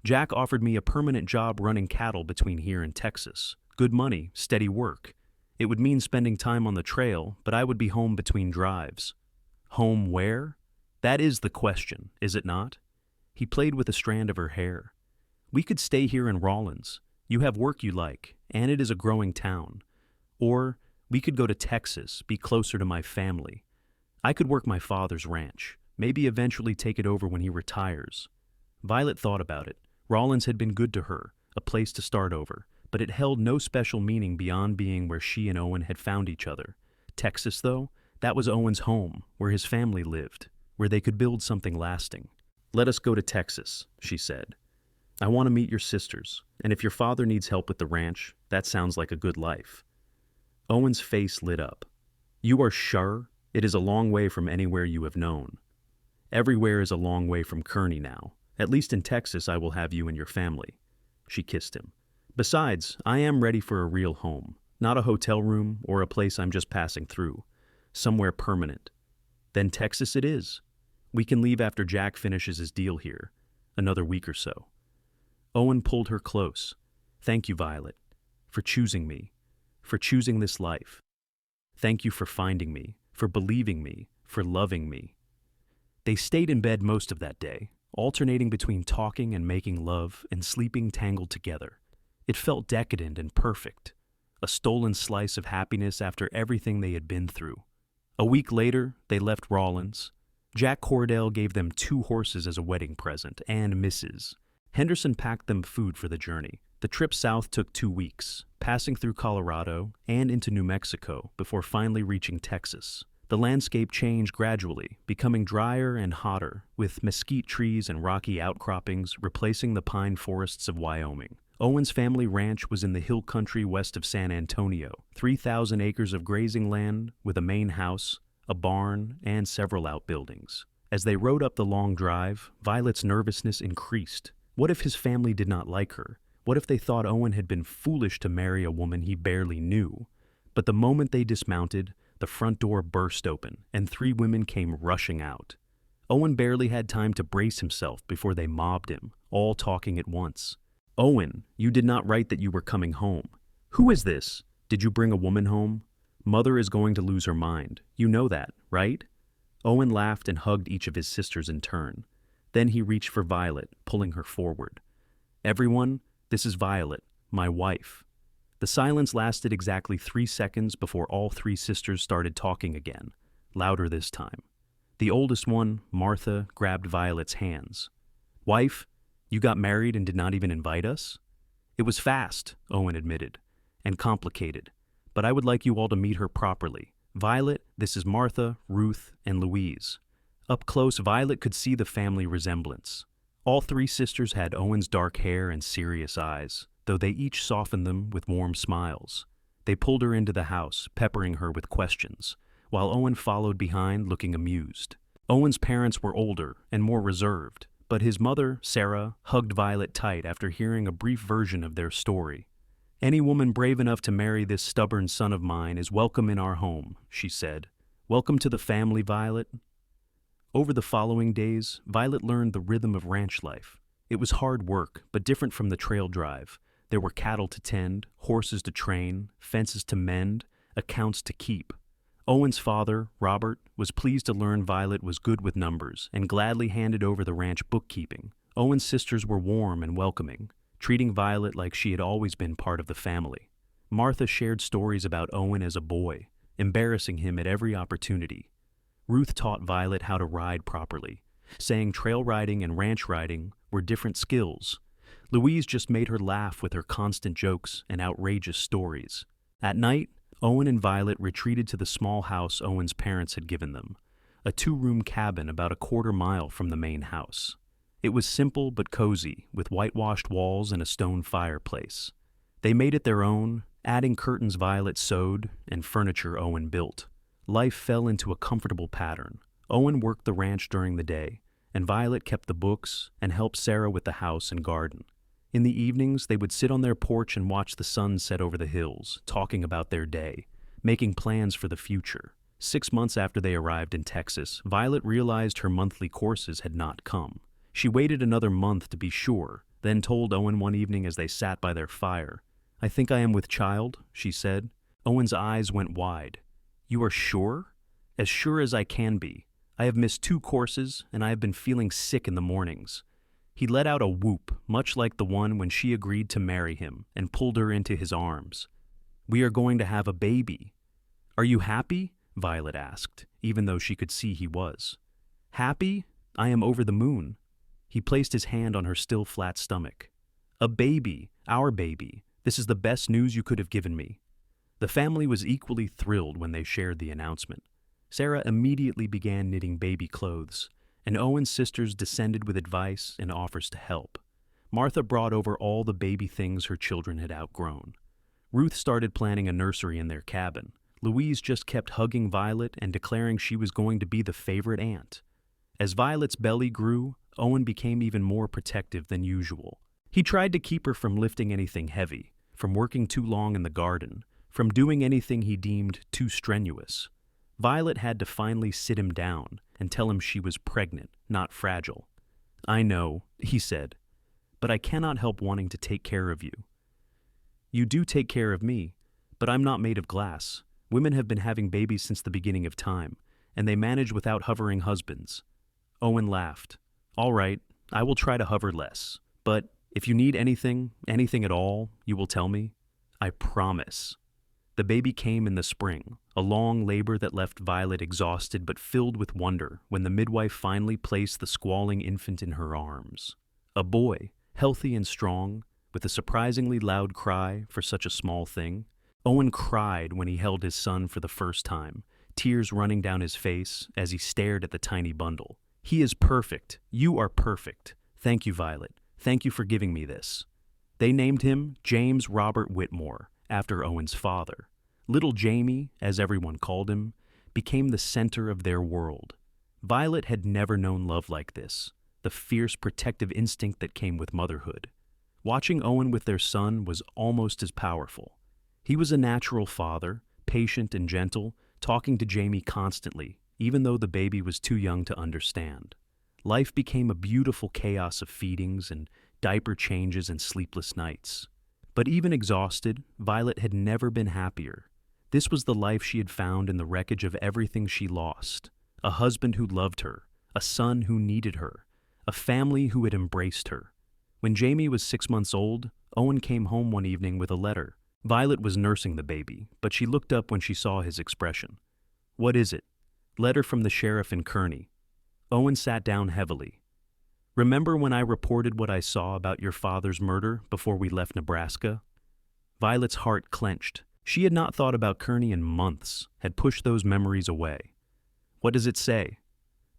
"Jack offered me a permanent job running cattle between here and Texas. Good money, steady work. It would mean spending time on the trail, but I would be home between drives." "Home where?" "That is the question, is it not?" He played with a strand of her hair. "We could stay here in Rawlins. You have work you like, and it is a growing town. Or we could go to Texas, be closer to my family. I could work my father's ranch, maybe eventually take it over when he retires." Violet thought about it. Rawlins had been good to her, a place to start over, but it held no special meaning beyond being where she and Owen had found each other. Texas, though, that was Owen's home, where his family lived, where they could build something lasting. "Let us go to Texas," she said. "I want to meet your sisters, and if your father needs help with the ranch, that sounds like a good life." Owen's face lit up. "You are sure? It is a long way from anywhere you have known." "Everywhere is a long way from Kearney now. At least in Texas I will have you and your family." She kissed him. "Besides, I am ready for a real home, not a hotel room or a place I'm just passing through. Somewhere permanent." "Then Texas it is. We can leave after Jack finishes his deal here, another week or so." Owen pulled her close. "Thank you, Violet, for choosing me, for choosing this life. Thank you for finding me, for believing me, for loving me." They stayed in bed most of that day, alternating between talking and making love and sleeping tangled together. It felt decadent and perfect, a stolen slice of happiness after everything they had been through. A week later, they left Rawlins. Jack Cordell gave them 2 horses as a wedding present, and misses. Henderson packed them food for the journey. The trip south took 2 weeks, passing through Colorado and into New Mexico before finally reaching Texas. The landscape changed gradually, becoming drier and hotter, with mesquite trees and rocky outcroppings replacing the pine forests of Wyoming. Owen's family ranch was in the hill country west of San Antonio, 3,000 acres of grazing land with a main house, a barn, and several outbuildings. As they rode up the long drive, Violet's nervousness increased. What if his family did not like her? What if they thought Owen had been foolish to marry a woman he barely knew? But the moment they dismounted, the front door burst open, and 3 women came rushing out. Owen barely had time to brace himself before they mobbed him, all talking at once. "Owen, you did not write that you were coming home. Who is this? Did you bring a woman home? Mother is going to lose her mind. You know that, right?" Owen laughed and hugged each of his sisters in turn. Then he reached for Violet, pulling her forward. "Everyone, this is Violet, my wife." The silence lasted exactly 3 seconds before all 3 sisters started talking again, louder this time. The oldest one, Martha, grabbed Violet's hands. "Wife, you got married and did not even invite us?" "It was fast," Owen admitted, "and complicated, but I would like you all to meet her properly. Violet, this is Martha, Ruth, and Louise." Up close, Violet could see the family resemblance. All 3 sisters had Owen's dark hair and serious eyes, though they each softened them with warm smiles. They pulled her into the house, peppering her with questions, while Owen followed behind looking amused. Owen's parents were older and more reserved, but his mother, Sarah, hugged Violet tight after hearing a brief version of their story. "Any woman brave enough to marry this stubborn son of mine is welcome in our home," she said. "Welcome to the family, Violet." Over the following days, Violet learned the rhythm of ranch life. It was hard work, but different from the trail drive. There were cattle to tend, horses to train, fences to mend, accounts to keep. Owen's father, Robert, was pleased to learn Violet was good with numbers and gladly handed over the ranch bookkeeping. Owen's sisters were warm and welcoming, treating Violet like she had always been part of the family. Martha shared stories about Owen as a boy, embarrassing him at every opportunity. Ruth taught Violet how to ride properly, saying trail riding and ranch riding were different skills. Louise just made her laugh with her constant jokes and outrageous stories. At night, Owen and Violet retreated to the small house Owen's parents had given them, a 2-room cabin about a quarter-mile from the main house. It was simple but cozy, with whitewashed walls and a stone fireplace. They made it their own, adding curtains Violet sewed and furniture Owen built. Life fell into a comfortable pattern. Owen worked the ranch during the day, and Violet kept the books and helped Sarah with the house and garden. In the evenings, they would sit on their porch and watch the sun set over the hills, talking about their day, making plans for the future. 6 months after they arrived in Texas, Violet realized her monthly courses had not come. She waited another month to be sure, then told Owen one evening as they sat by their fire. "I think I am with child," she said. Owen's eyes went wide. "You are sure?" "As sure as I can be. I have missed 2 courses, and I have been feeling sick in the mornings." He let out a whoop, much like the one when she agreed to marry him, and pulled her into his arms. "We are going to have a baby." "Are you happy?" Violet asked, even though she could see he was. "Happy? I am over the moon." He placed his hand on her still flat stomach. "A baby, our baby. This is the best news you could have given me." The family was equally thrilled when they shared the announcement. Sarah immediately began knitting baby clothes, and Owen's sisters descended with advice and offers to help. Martha brought over all the baby things her children had outgrown. Ruth started planning a nursery in their cabin. Louise just kept hugging Violet and declaring she was going to be the favorite aunt. As Violet's belly grew, Owen became even more protective than usual. He tried to keep her from lifting anything heavy, from working too long in the garden, from doing anything he deemed too strenuous. Violet had to finally sit him down and tell him she was pregnant, not fragile. "I know," he said, "but I cannot help wanting to take care of you." "You do take care of me, but I'm not made of glass. Women have been having babies since the beginning of time, and they manage without hovering husbands." Owen laughed. "All right, I will try to hover less, but if you need anything at all, you will tell me. I promise." The baby came in the spring, a long labor that left Violet exhausted but filled with wonder when the midwife finally placed the squalling infant in her arms. A boy, healthy and strong, with a surprisingly loud cry for such a small thing. Owen cried when he held his son for the first time, tears running down his face as he stared at the tiny bundle. "He is perfect. You are perfect. Thank you, Violet. Thank you for giving me this." They named him James Robert Whitmore, after Owen's father. Little Jamie, as everyone called him, became the center of their world. Violet had never known love like this, the fierce protective instinct that came with motherhood. Watching Owen with their son was almost as powerful. He was a natural father, patient and gentle, talking to Jamie constantly, even though the baby was too young to understand. Life became a beautiful chaos of feedings and diaper changes and sleepless nights. But even exhausted, Violet had never been happier. This was the life she had found in the wreckage of everything she lost. A husband who loved her, a son who needed her, a family who had embraced her. When Jamie was 6 months old, Owen came home one evening with a letter. Violet was nursing the baby, but she looked up when she saw his expression. "What is it?" "Letter from the sheriff in Kearney." Owen sat down heavily. "Remember when I reported what I saw about your father's murder before we left Nebraska?" Violet's heart clenched. She had not thought about Kearney in months, had pushed those memories away. "What does it say?"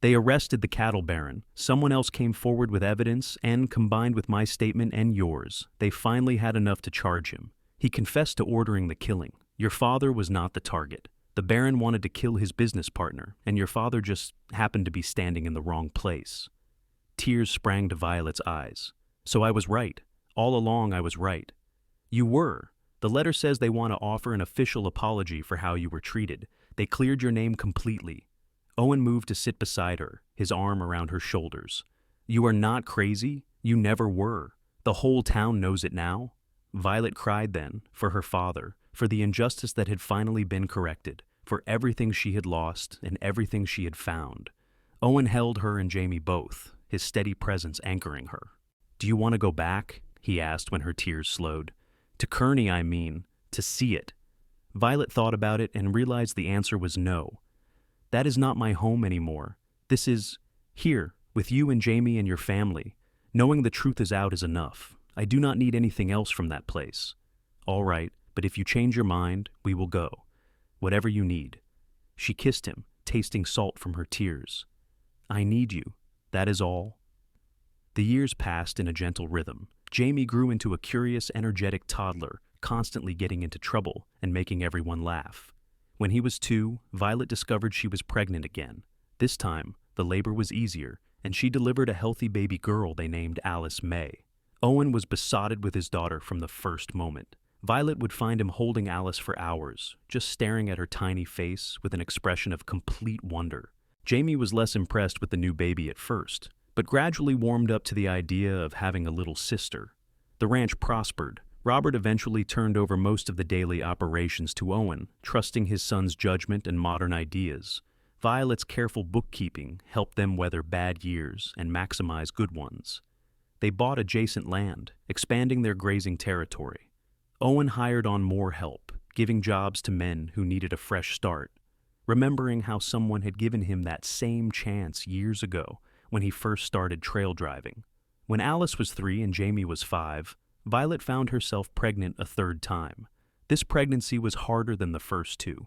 "They arrested the cattle baron. Someone else came forward with evidence, and combined with my statement and yours, they finally had enough to charge him. He confessed to ordering the killing. Your father was not the target. The baron wanted to kill his business partner, and your father just happened to be standing in the wrong place." Tears sprang to Violet's eyes. "So I was right. All along I was right." "You were. The letter says they want to offer an official apology for how you were treated. They cleared your name completely." Owen moved to sit beside her, his arm around her shoulders. "You are not crazy. You never were. The whole town knows it now." Violet cried then, for her father, for the injustice that had finally been corrected, for everything she had lost and everything she had found. Owen held her and Jamie both, his steady presence anchoring her. "Do you want to go back?" he asked when her tears slowed. "To Kearney, I mean, to see it." Violet thought about it and realized the answer was no. "That is not my home anymore. This is here, with you and Jamie and your family. Knowing the truth is out is enough. I do not need anything else from that place." "All right, but if you change your mind, we will go. Whatever you need." She kissed him, tasting salt from her tears. "I need you. That is all." The years passed in a gentle rhythm. Jamie grew into a curious, energetic toddler, constantly getting into trouble and making everyone laugh. When he was 2, Violet discovered she was pregnant again. This time, the labor was easier, and she delivered a healthy baby girl they named Alice May. Owen was besotted with his daughter from the first moment. Violet would find him holding Alice for hours, just staring at her tiny face with an expression of complete wonder. Jamie was less impressed with the new baby at first, but gradually warmed up to the idea of having a little sister. The ranch prospered. Robert eventually turned over most of the daily operations to Owen, trusting his son's judgment and modern ideas. Violet's careful bookkeeping helped them weather bad years and maximize good ones. They bought adjacent land, expanding their grazing territory. Owen hired on more help, giving jobs to men who needed a fresh start, remembering how someone had given him that same chance years ago when he first started trail driving. When Alice was 3 and Jamie was 5, Violet found herself pregnant a third time. This pregnancy was harder than the first 2,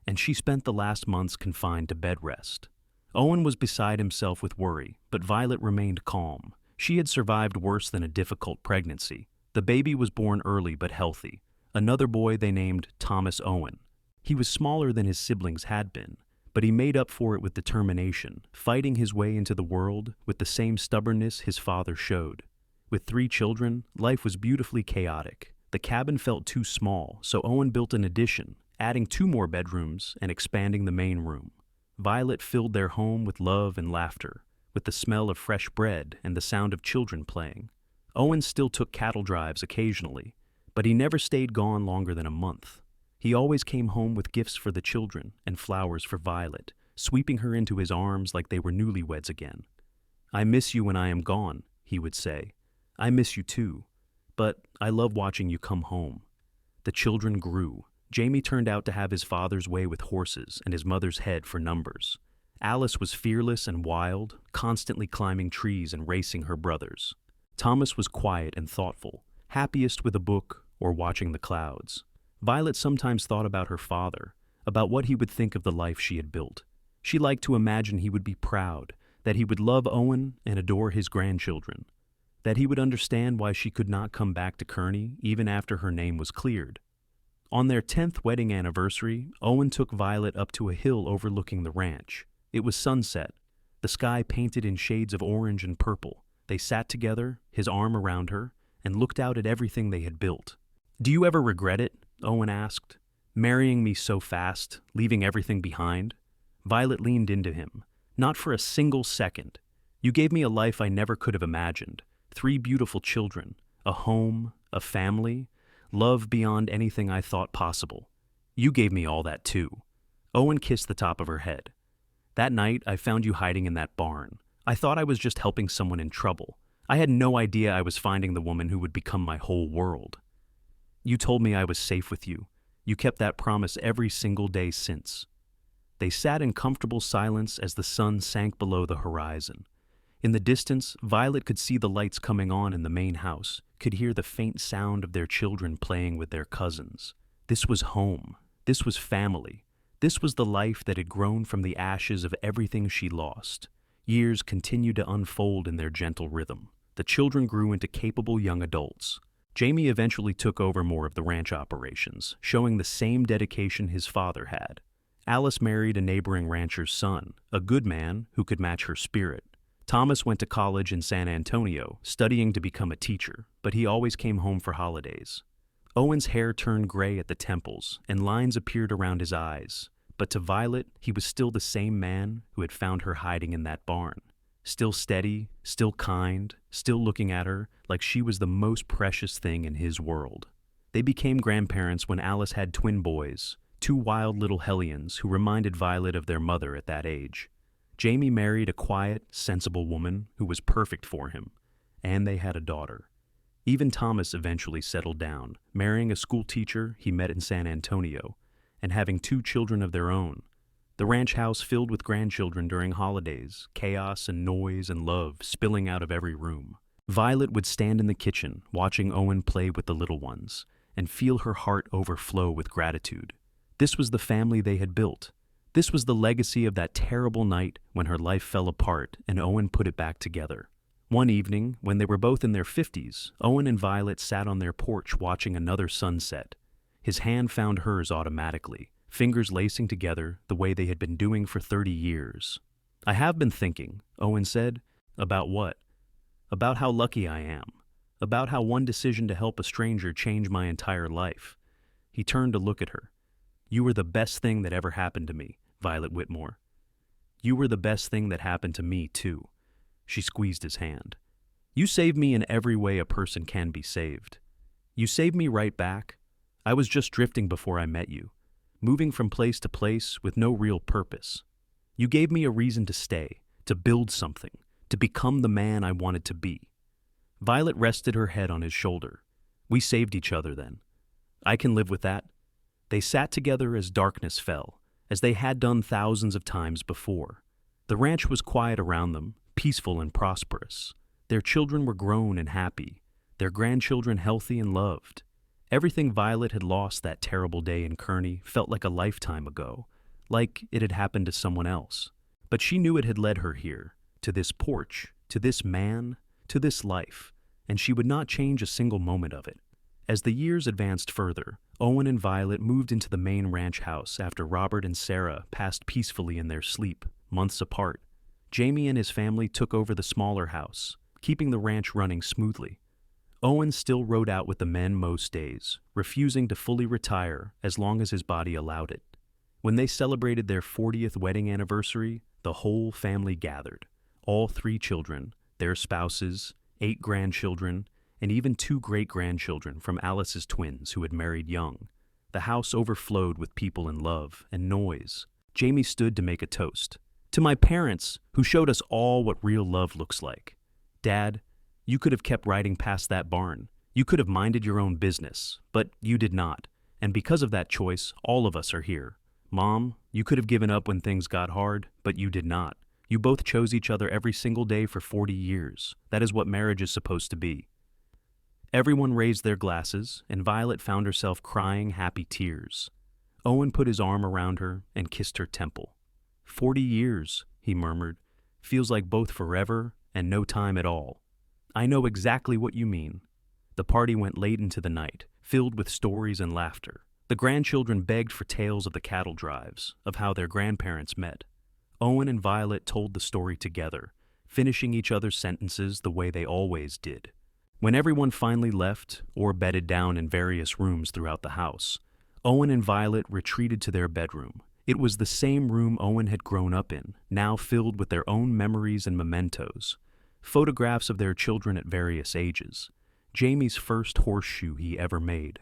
and she spent the last months confined to bed rest. Owen was beside himself with worry, but Violet remained calm. She had survived worse than a difficult pregnancy. The baby was born early but healthy, another boy they named Thomas Owen. He was smaller than his siblings had been, but he made up for it with determination, fighting his way into the world with the same stubbornness his father showed. With 3 children, life was beautifully chaotic. The cabin felt too small, so Owen built an addition, adding 2 more bedrooms and expanding the main room. Violet filled their home with love and laughter, with the smell of fresh bread and the sound of children playing. Owen still took cattle drives occasionally, but he never stayed gone longer than a month. He always came home with gifts for the children and flowers for Violet, sweeping her into his arms like they were newlyweds again. "I miss you when I am gone," he would say. "I miss you too, but I love watching you come home." The children grew. Jamie turned out to have his father's way with horses and his mother's head for numbers. Alice was fearless and wild, constantly climbing trees and racing her brothers. Thomas was quiet and thoughtful, happiest with a book or watching the clouds. Violet sometimes thought about her father, about what he would think of the life she had built. She liked to imagine he would be proud, that he would love Owen and adore his grandchildren, that he would understand why she could not come back to Kearney even after her name was cleared. On their 10th wedding anniversary, Owen took Violet up to a hill overlooking the ranch. It was sunset, the sky painted in shades of orange and purple. They sat together, his arm around her, and looked out at everything they had built. "Do you ever regret it?" Owen asked. "Marrying me so fast, leaving everything behind?" Violet leaned into him. "Not for a single second. You gave me a life I never could have imagined. 3 beautiful children, a home, a family, love beyond anything I thought possible. You gave me all that too." Owen kissed the top of her head. "That night, I found you hiding in that barn. I thought I was just helping someone in trouble. I had no idea I was finding the woman who would become my whole world. You told me I was safe with you. You kept that promise every single day since." They sat in comfortable silence as the sun sank below the horizon. In the distance, Violet could see the lights coming on in the main house, could hear the faint sound of their children playing with their cousins. This was home. This was family. This was the life that had grown from the ashes of everything she lost. Years continued to unfold in their gentle rhythm. The children grew into capable young adults. Jamie eventually took over more of the ranch operations, showing the same dedication his father had. Alice married a neighboring rancher's son, a good man who could match her spirit. Thomas went to college in San Antonio, studying to become a teacher, but he always came home for holidays. Owen's hair turned gray at the temples, and lines appeared around his eyes. But to Violet, he was still the same man who had found her hiding in that barn. Still steady, still kind, still looking at her like she was the most precious thing in his world. They became grandparents when Alice had twin boys, 2 wild little hellions who reminded Violet of their mother at that age. Jamie married a quiet, sensible woman who was perfect for him, and they had a daughter. Even Thomas eventually settled down, marrying a school teacher he met in San Antonio, and having 2 children of their own. The ranch house filled with grandchildren during holidays, chaos and noise and love spilling out of every room. Violet would stand in the kitchen, watching Owen play with the little ones, and feel her heart overflow with gratitude. This was the family they had built. This was the legacy of that terrible night when her life fell apart and Owen put it back together. One evening, when they were both in their 50s, Owen and Violet sat on their porch watching another sunset. His hand found hers automatically, fingers lacing together the way they had been doing for 30 years. "I have been thinking," Owen said. "About what?" "About how lucky I am. About how one decision to help a stranger changed my entire life." He turned to look at her. "You were the best thing that ever happened to me, Violet Whitmore. You were the best thing that happened to me, too." She squeezed his hand. "You saved me in every way a person can be saved. You saved me right back. I was just drifting before I met you, moving from place to place with no real purpose. You gave me a reason to stay, to build something, to become the man I wanted to be." Violet rested her head on his shoulder. "We saved each other then. I can live with that." They sat together as darkness fell, as they had done thousands of times before. The ranch was quiet around them, peaceful and prosperous. Their children were grown and happy, their grandchildren healthy and loved. Everything Violet had lost that terrible day in Kearney felt like a lifetime ago, like it had happened to someone else. But she knew it had led her here, to this porch, to this man, to this life, and she would not change a single moment of it. As the years advanced further, Owen and Violet moved into the main ranch house after Robert and Sarah passed peacefully in their sleep, months apart. Jamie and his family took over the smaller house, keeping the ranch running smoothly. Owen still rode out with the men most days, refusing to fully retire as long as his body allowed it. When they celebrated their 40th wedding anniversary, the whole family gathered. All 3 children, their spouses, 8 grandchildren, and even 2 great-grandchildren from Alice's twins who had married young. The house overflowed with people and love and noise. Jamie stood to make a toast. "To my parents, who showed us all what real love looks like. Dad, you could have kept riding past that barn. You could have minded your own business, but you did not. And because of that choice, all of us are here. Mom, you could have given up when things got hard, but you did not. You both chose each other every single day for 40 years. That is what marriage is supposed to be. Everyone raised their glasses, and Violet found herself crying happy tears. Owen put his arm around her and kissed her temple. 40 years, he murmured. Feels like both forever and no time at all. I know exactly what you mean. The party went late into the night, filled with stories and laughter. The grandchildren begged for tales of the cattle drives, of how their grandparents met. Owen and Violet told the story together, finishing each other's sentences the way they always did. When everyone finally left, or bedded down in various rooms throughout the house, Owen and Violet retreated to their bedroom. It was the same room Owen had grown up in, now filled with their own memories and mementos. Photographs of their children at various ages. Jamie's first horseshoe he ever made.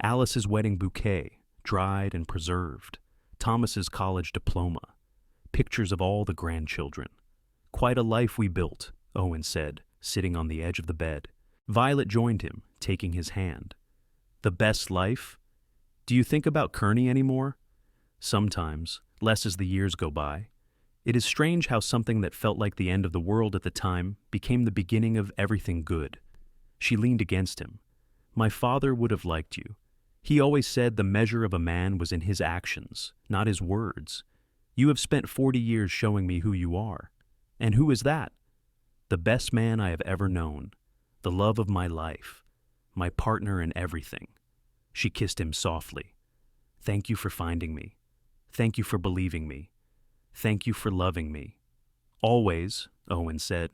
Alice's wedding bouquet, dried and preserved. Thomas's college diploma. Pictures of all the grandchildren. Quite a life we built, Owen said, sitting on the edge of the bed. Violet joined him, taking his hand. The best life? Do you think about Kearney anymore? Sometimes, less as the years go by. It is strange how something that felt like the end of the world at the time became the beginning of everything good. She leaned against him. My father would have liked you. He always said the measure of a man was in his actions, not his words. You have spent 40 years showing me who you are. And who is that? The best man I have ever known. The love of my life. My partner in everything. She kissed him softly. Thank you for finding me. Thank you for believing me. Thank you for loving me. Always, Owen said.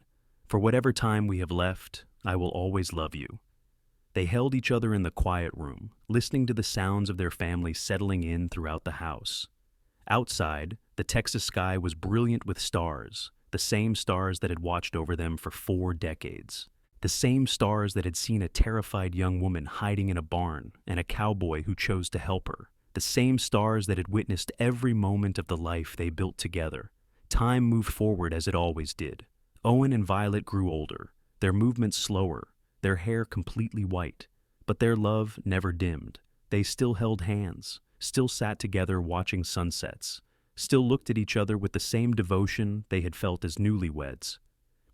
For whatever time we have left, I will always love you. They held each other in the quiet room, listening to the sounds of their family settling in throughout the house. Outside, the Texas sky was brilliant with stars, the same stars that had watched over them for 4 decades. The same stars that had seen a terrified young woman hiding in a barn and a cowboy who chose to help her. The same stars that had witnessed every moment of the life they built together. Time moved forward as it always did. Owen and Violet grew older, their movements slower, their hair completely white. But their love never dimmed. They still held hands, still sat together watching sunsets, still looked at each other with the same devotion they had felt as newlyweds.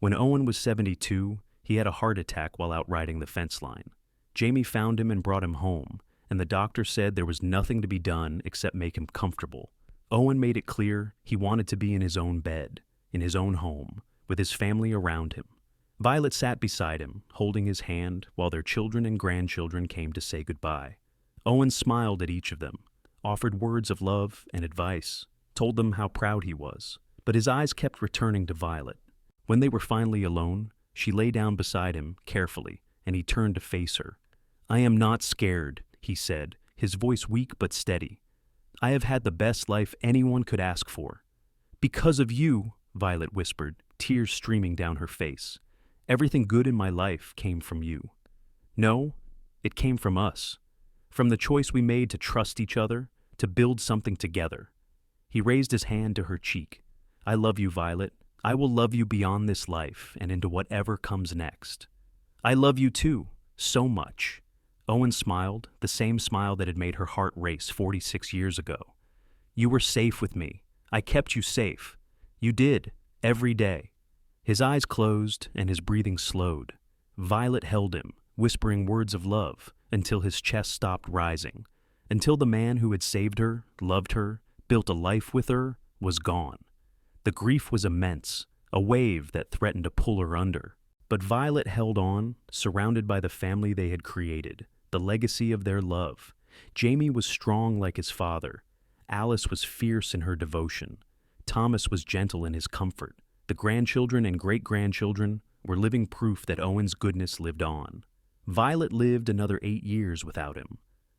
When Owen was 72, he had a heart attack while out riding the fence line. Jamie found him and brought him home, and the doctor said there was nothing to be done except make him comfortable. Owen made it clear he wanted to be in his own bed, in his own home, with his family around him. Violet sat beside him, holding his hand, while their children and grandchildren came to say goodbye. Owen smiled at each of them, offered words of love and advice, told them how proud he was, but his eyes kept returning to Violet. When they were finally alone, she lay down beside him carefully, and he turned to face her. I am not scared, he said, his voice weak but steady. I have had the best life anyone could ask for. Because of you, Violet whispered, tears streaming down her face. Everything good in my life came from you. No, it came from us. From the choice we made to trust each other, to build something together. He raised his hand to her cheek. I love you, Violet. I will love you beyond this life and into whatever comes next. I love you too, so much. Owen smiled, the same smile that had made her heart race 46 years ago. You were safe with me. I kept you safe. You did, every day. His eyes closed and his breathing slowed. Violet held him, whispering words of love, until his chest stopped rising, until the man who had saved her, loved her, built a life with her, was gone. The grief was immense, a wave that threatened to pull her under. But Violet held on, surrounded by the family they had created, the legacy of their love. Jamie was strong like his father. Alice was fierce in her devotion. Thomas was gentle in his comfort. The grandchildren and great-grandchildren were living proof that Owen's goodness lived on. Violet lived another 8 years without him,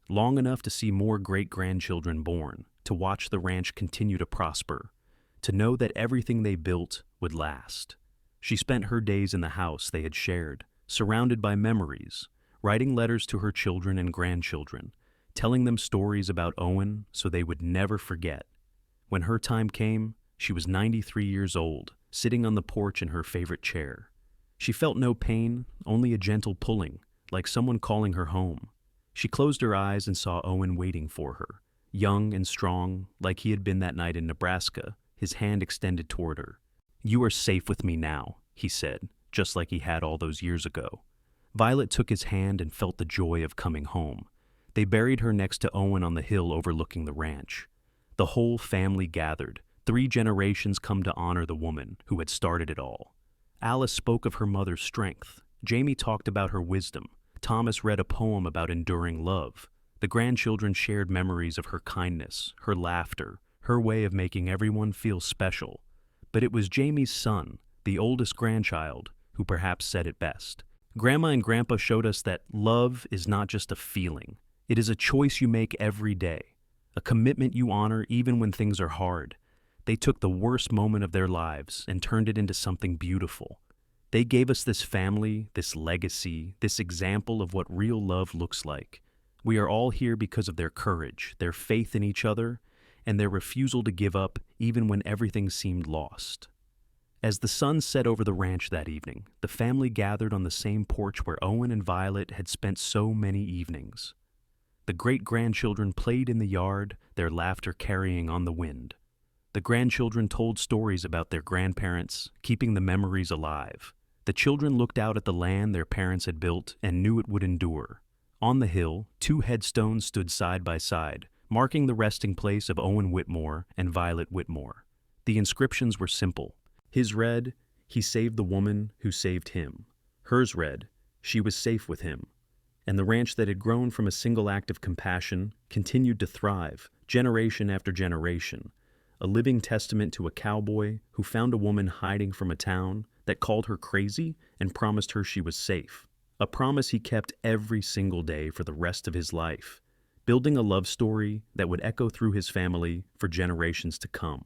long enough to see more great-grandchildren born, to watch the ranch continue to prosper, to know that everything they built would last. She spent her days in the house they had shared, surrounded by memories, writing letters to her children and grandchildren, telling them stories about Owen so they would never forget. When her time came, she was 93 years old, sitting on the porch in her favorite chair. She felt no pain, only a gentle pulling, like someone calling her home. She closed her eyes and saw Owen waiting for her, young and strong, like he had been that night in Nebraska, his hand extended toward her. "You are safe with me now," he said, just like he had all those years ago. Violet took his hand and felt the joy of coming home. They buried her next to Owen on the hill overlooking the ranch. The whole family gathered, 3 generations come to honor the woman who had started it all. Alice spoke of her mother's strength. Jamie talked about her wisdom. Thomas read a poem about enduring love. The grandchildren shared memories of her kindness, her laughter, her way of making everyone feel special. But it was Jamie's son, the oldest grandchild, who perhaps said it best. Grandma and Grandpa showed us that love is not just a feeling. It is a choice you make every day, a commitment you honor even when things are hard. They took the worst moment of their lives and turned it into something beautiful. They gave us this family, this legacy, this example of what real love looks like. We are all here because of their courage, their faith in each other, and their refusal to give up even when everything seemed lost. As the sun set over the ranch that evening, the family gathered on the same porch where Owen and Violet had spent so many evenings. The great-grandchildren played in the yard, their laughter carrying on the wind. The grandchildren told stories about their grandparents, keeping the memories alive. The children looked out at the land their parents had built and knew it would endure. On the hill, 2 headstones stood side by side, marking the resting place of Owen Whitmore and Violet Whitmore. The inscriptions were simple. His read, "He saved the woman who saved him." Hers read, "She was safe with him." And the ranch that had grown from a single act of compassion continued to thrive, generation after generation, a living testament to a cowboy who found a woman hiding from a town that called her crazy and promised her she was safe, a promise he kept every single day for the rest of his life, building a love story that would echo through his family for generations to come.